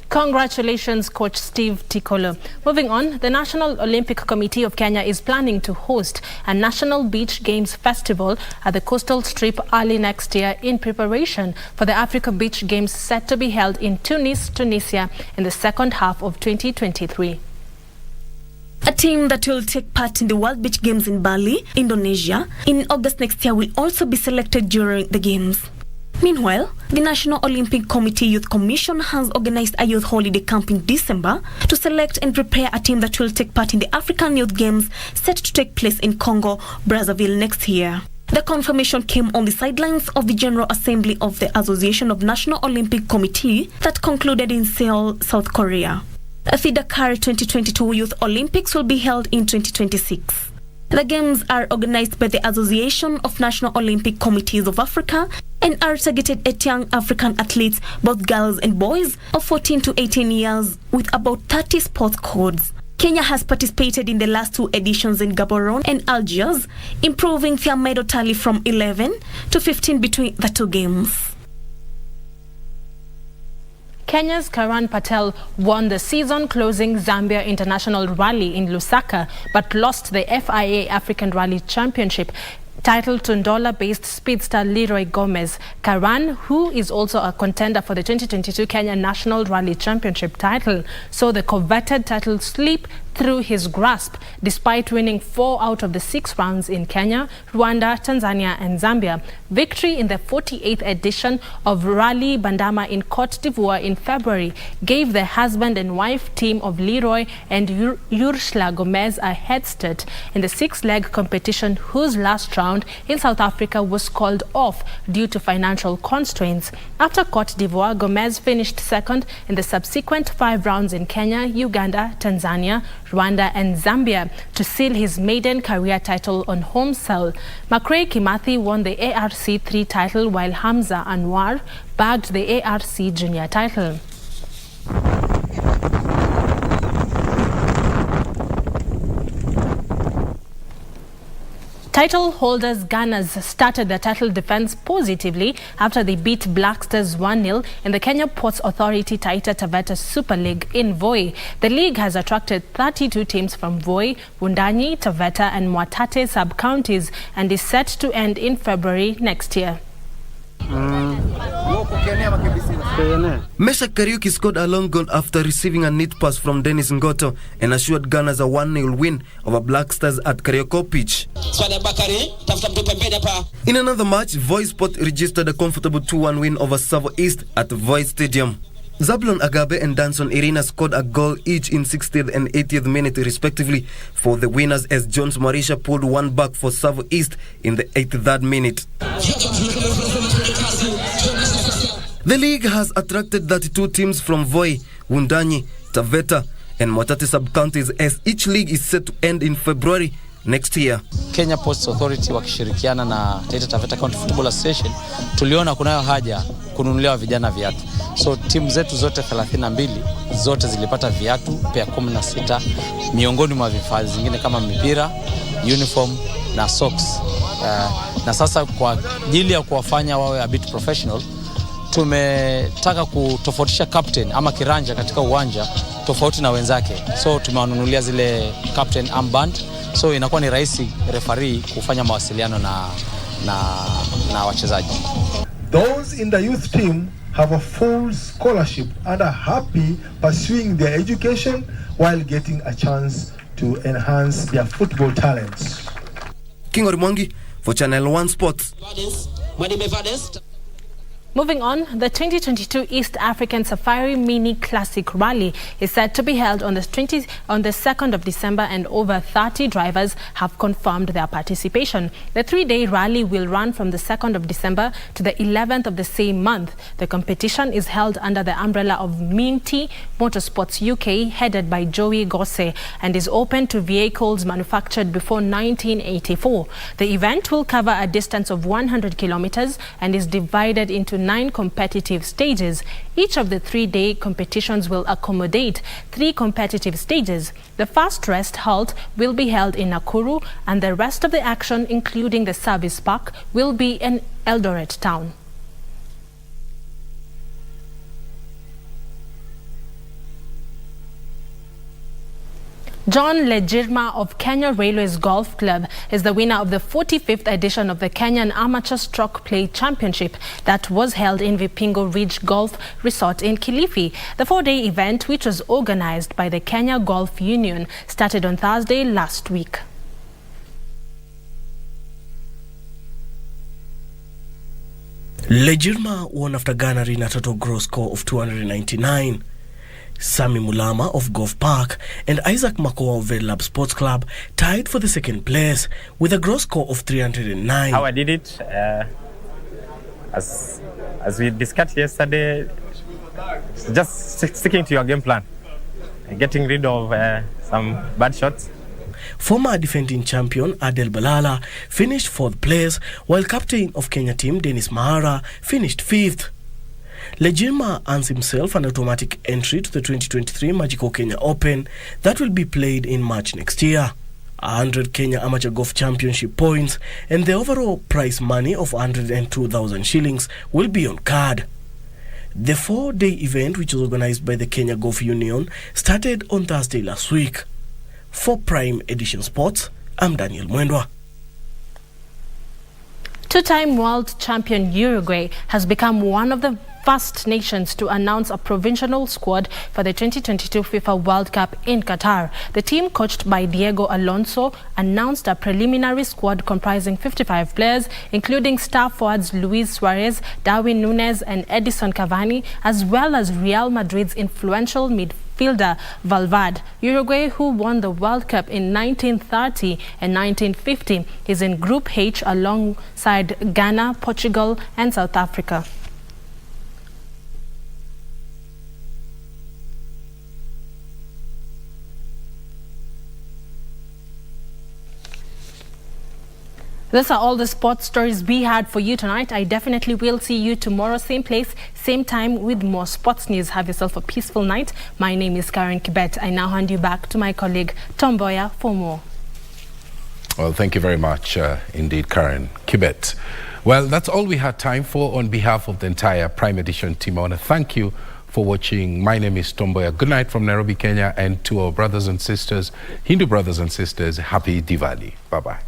Congratulations, Coach Steve Tikolo. Moving on, the National Olympic Committee of Kenya is planning to host a National Beach Games Festival at the Coastal Strip early next year in preparation for the Africa Beach Games set to be held in Tunis, Tunisia in the second half of 2023. A team that will take part in the World Beach Games in Bali, Indonesia, in August next year will also be selected during the Games. Meanwhile, the National Olympic Committee Youth Commission has organized a youth holiday camp in December to select and prepare a team that will take part in the African Youth Games set to take place in Congo, Brazzaville next year. The confirmation came on the sidelines of the General Assembly of the Association of National Olympic Committee that concluded in Seoul, South Korea. The Dakar 2022 Youth Olympics will be held in 2026. The Games are organized by the Association of National Olympic Committees of Africa and are targeted at young African athletes, both girls and boys, of 14 to 18 years, with about 30 sports codes. Kenya has participated in the last two editions in Gaborone and Algiers, improving their medal tally from 11 to 15 between the two games. Kenya's Karan Patel won the season-closing Zambia International Rally in Lusaka, but lost the FIA African Rally Championship title to Ndola-based speedster Leroy Gomez. Karan, who is also a contender for the 2022 Kenya National Rally Championship title, saw the coveted title slip through his grasp despite winning 4 out of the 6 rounds in Kenya, Rwanda, Tanzania and Zambia. Victory in the 48th edition of Rally Bandama in Cote d'Ivoire in February gave the husband and wife team of Leroy and Ursula Gomez a head start in the 6-leg competition, whose last round in South Africa was called off due to financial constraints. After Cote d'Ivoire, Gomez finished second in the subsequent 5 rounds in Kenya, Uganda, Tanzania, Rwanda and Zambia to seal his maiden career title on home soil. Macrae Kimathi won the ARC3 title, while Hamza Anwar bagged the ARC junior title. Title holders Gunners started their title defense positively after they beat Black Stars 1-0 in the Kenya Ports Authority Taita Taveta Super League in Voi. The league has attracted 32 teams from Voi, Wundanyi, Taveta and Mwatate sub-counties and is set to end in February next year. Mesha Kariuki scored a long goal after receiving a neat pass from Dennis Ngoto and assured Gunners a 1-0 win over Black Stars at Karioko pitch. In another match, Voi Sport registered a comfortable 2-1 win over Savo East at Voi Stadium. Zablon Agabe and Danson Irina scored a goal each in 60th and 80th minute respectively for the winners, as Jones Marisha pulled one back for Savo East in the 83rd minute. The league has attracted 32 teams from Voi, Wundanyi, Taveta and Mwatate sub-counties, as each league is set to end in February next year. Kenya Ports Authority wakishirikiana na Taita Taveta County Football Association tuliona kunayo haja kununulia vijana viatu. So timu zetu zote 32 zote zilipata viatu pia 16, miongoni mwa vifaa zingine kama mipira, uniform na socks. Na sasa kwa ajili ya kuwafanya wawe a bit professional, tumetaka kutofautisha captain ama kiranja katika uwanja tofauti na wenzake. So tumewanunulia zile captain armband, so inakuwa ni rahisi referee kufanya mawasiliano na wachezaji. Those in the youth team have a full scholarship and are happy pursuing their education while getting a chance to enhance their football talents. King Orimwangi for Channel 1 Sports. Moving on, the 2022 East African Safari Mini Classic Rally is set to be held on the 2nd of December, and over 30 drivers have confirmed their participation. The 3-day rally will run from the 2nd of December to the 11th of the same month. The competition is held under the umbrella of Minty Motorsports UK, headed by Joey Gosse, and is open to vehicles manufactured before 1984. The event will cover a distance of 100 kilometers and is divided into 9 competitive stages. Each of the 3-day competitions will accommodate 3 competitive stages. The first rest halt will be held in Nakuru, and the rest of the action, including the service park, will be in Eldoret town. John Lejirma of Kenya Railways Golf Club is the winner of the 45th edition of the Kenyan Amateur Stroke Play Championship that was held in Vipingo Ridge Golf Resort in Kilifi. The 4-day event, which was organized by the Kenya Golf Union, started on Thursday last week. Lejirma won after garnering a total gross score of 299. Sami Mulama of Golf Park and Isaac Makoa of Vedlab Sports Club tied for the second place with a gross score of 309. How I did it, as we discussed yesterday, just sticking to your game plan and getting rid of some bad shots. Former defending champion Adel Balala finished 4th place, while captain of Kenya team Dennis Mahara finished 5th. Lejirma earns himself an automatic entry to the 2023 Magical Kenya Open that will be played in March next year. 100 Kenya Amateur Golf Championship points and the overall prize money of 102,000 shillings will be on card. The 4-day event, which was organized by the Kenya Golf Union, started on Thursday last week. For Prime Edition Sports, I'm Daniel Mwendwa. Two-time world champion Uruguay has become one of the first nations to announce a provisional squad for the 2022 FIFA World Cup in Qatar. The team, coached by Diego Alonso, announced a preliminary squad comprising 55 players, including star forwards Luis Suarez, Darwin Núñez and Edison Cavani, as well as Real Madrid's influential midfielder Valverde. Uruguay, who won the World Cup in 1930 and 1950, is in Group H alongside Ghana, Portugal and South Africa. These are all the sports stories we had for you tonight. I definitely will see you tomorrow, same place, same time, with more sports news. Have yourself a peaceful night. My name is Karen Kibet. I now hand you back to my colleague Tom Mboya for more. Well, thank you very much indeed, Karen Kibet. Well, that's all we had time for. On behalf of the entire Prime Edition team, I want to thank you for watching. My name is Tom Mboya. Good night from Nairobi, Kenya, and to our brothers and sisters, Hindu brothers and sisters, happy Diwali. Bye-bye.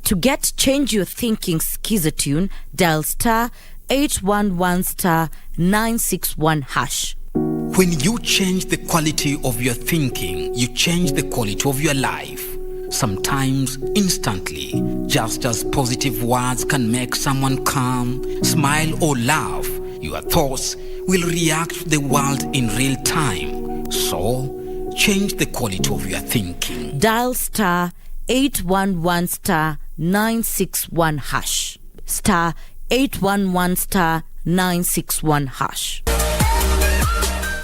To get Change Your Thinking Skizatune, dial star 811 star 961 hash. When you change the quality of your thinking, you change the quality of your life. Sometimes instantly, just as positive words can make someone calm, smile or laugh, your thoughts will react to the world in real time. So, change the quality of your thinking. Dial star 811 star 961 hash. Star 811 star 961 hash.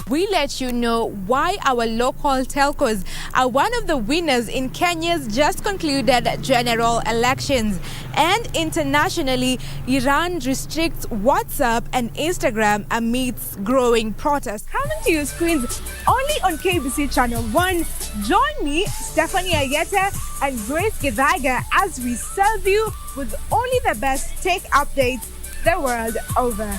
We let you know why our local telcos are one of the winners in Kenya's just concluded general elections. And internationally, Iran restricts WhatsApp and Instagram amidst growing protests. Coming to your screens only on KBC Channel 1. Join me, Stephanie Ayete and Grace Githaiga, as we serve you with only the best tech updates the world over.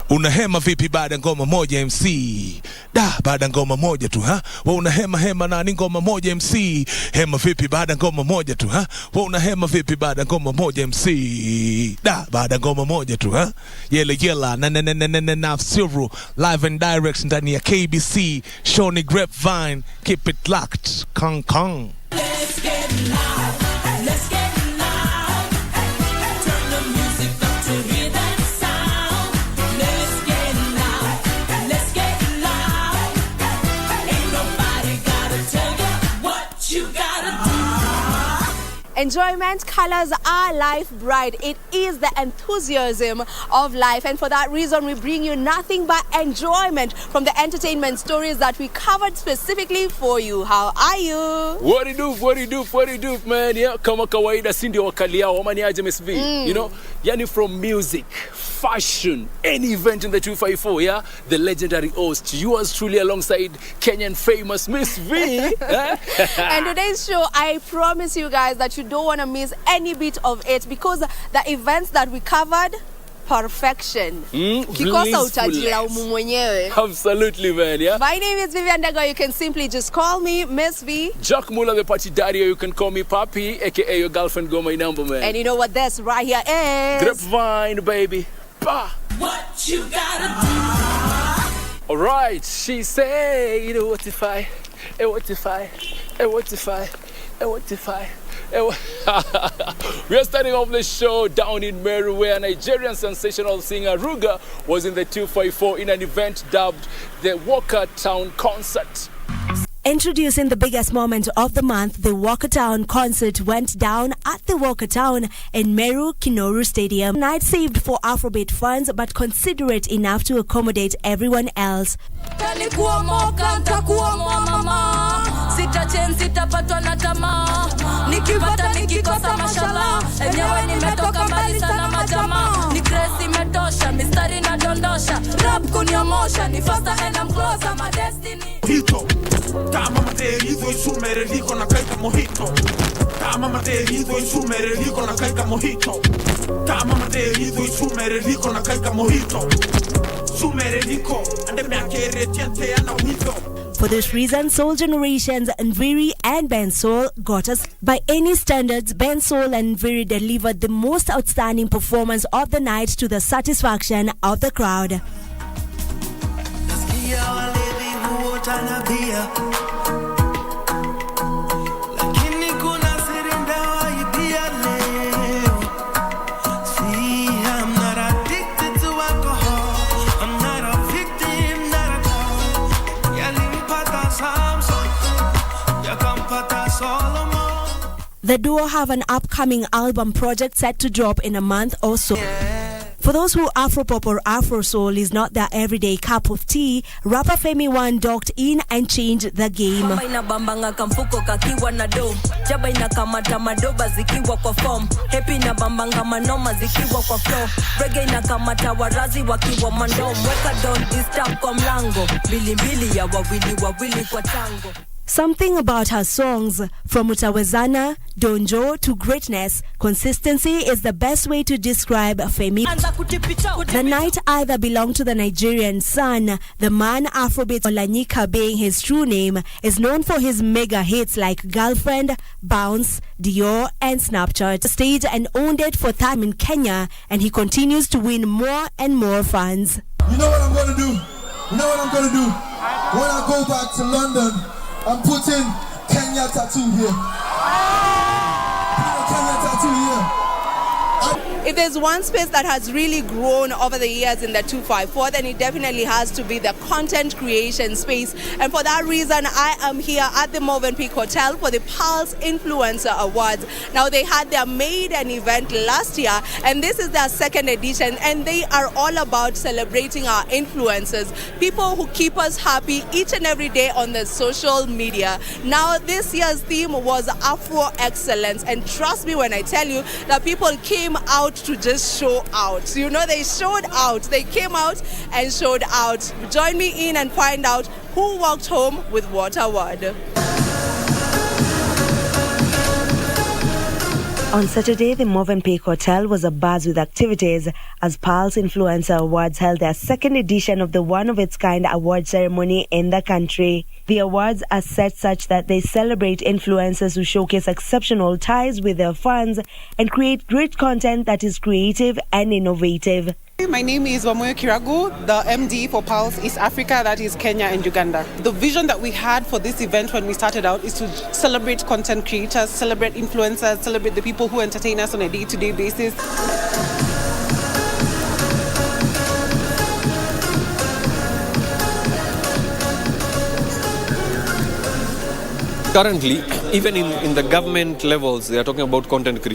Unahema vipi baada ngoma moja MC? Baada ngoma moja tu ha? Wa unahema na ni ngoma moja MC. Hema vipi baada ngoma moja tu ha? Wa unahema vipi baada ngoma moja MC? Baada ngoma moja tu ha? Yela na Siru live and direct ndani ya KBC Shoni Grapevine. Keep it locked. Kong. Let's get loud. Let's get loud. Turn the music up to hear that sound. Let's get loud. Let's get loud. Ain't nobody gotta tell you what you gotta do. Enjoyment colors our life bright. It is the enthusiasm of life, and for that reason we bring you nothing but enjoyment from the entertainment stories that we covered specifically for you. How are you? What it do, man? Yeah, kama kawaida si ndio wakali yao ama ni aje Miss V? You know, yani from music, fashion, any event in the 254, yeah? The legendary host, yours truly alongside Kenyan famous Miss V. And today's show, I promise you guys that you don't want to miss any bit of it, because the events that we covered, perfection. Ukikosa utajilaumu mwenyewe. Absolutely, man, yeah? My name is Vivian Dego. You can simply just call me Miss V. Jack Muller, the party daddy, or you can call me Papi, aka your girlfriend, go my number, man. And you know what this right here is? Grapevine, baby. Bah. What you gotta do? Alright, she said, we are starting off the show down in Meru, where Nigerian sensational singer Ruga was in the 254 in an event dubbed the Walker Town Concert. Introducing the biggest moment of the month, the Walker Town concert went down at the Walker Town in Meru Kinoru Stadium. Night saved for Afrobeat fans, but considerate enough to accommodate everyone else. Sitapatwa na tamaa, nikipata nikikosa mashallah, enyewe nimetoka mbali sana majamaa, ni grace imetosha, mistari na dondosha, rap kuniomosha, ni faster and I'm closer, my destiny. Hito, kama materizo isumere liko na kaita mojito, kama materizo isumere liko na kaita mojito, kama materizo isumere liko na kaita mojito, sumere liko, ande me akere tiente ana wito. For this reason, Soul Generations, Nviri and Bensoul got us. By any standards, Bensoul and Nviri delivered the most outstanding performance of the night to the satisfaction of the crowd. The duo have an upcoming album project set to drop in a month or so. For those who Afropop or Afro Soul is not their everyday cup of tea, rapper Femi One docked in and changed the game. Something about her songs, from Utawezana, Donjo to greatness, consistency is the best way to describe Femi. The night either belonged to the Nigerian Sun. The man Afrobeat Olanyika, being his true name, is known for his mega hits like Girlfriend, Bounce, Dior and Snapchat. Staged and owned it for time in Kenya, and he continues to win more and more fans. You know what I'm going to do? You know what I'm going to do? When I go back to London, I'm putting Kenya tattoo here. Kenya tattoo here. If there's one space that has really grown over the years in the 254, then it definitely has to be the content creation space. And for that reason, I am here at the Movenpick Hotel for the Pulse Influencer Awards. Now, they had their maiden event last year, and this is their second edition, and they are all about celebrating our influencers, people who keep us happy each and every day on the social media. Now, this year's theme was Afro Excellence, and trust me when I tell you that people came out to just show out. You know, they showed out. They came out and showed out. Join me in and find out who walked home with what award. On Saturday, the Movenpick Hotel was abuzz with activities as Pulse Influencer Awards held their second edition of the one-of-its-kind award ceremony in the country. The awards are set such that they celebrate influencers who showcase exceptional ties with their fans and create great content that is creative and innovative. My name is Mboya Kiragu, the MD for Pulse East Africa, that is Kenya and Uganda. The vision that we had for this event when we started out is to celebrate content creators, celebrate influencers, celebrate the people who entertain us on a day-to-day basis. currently, even in the government levels, they are talking about content creation.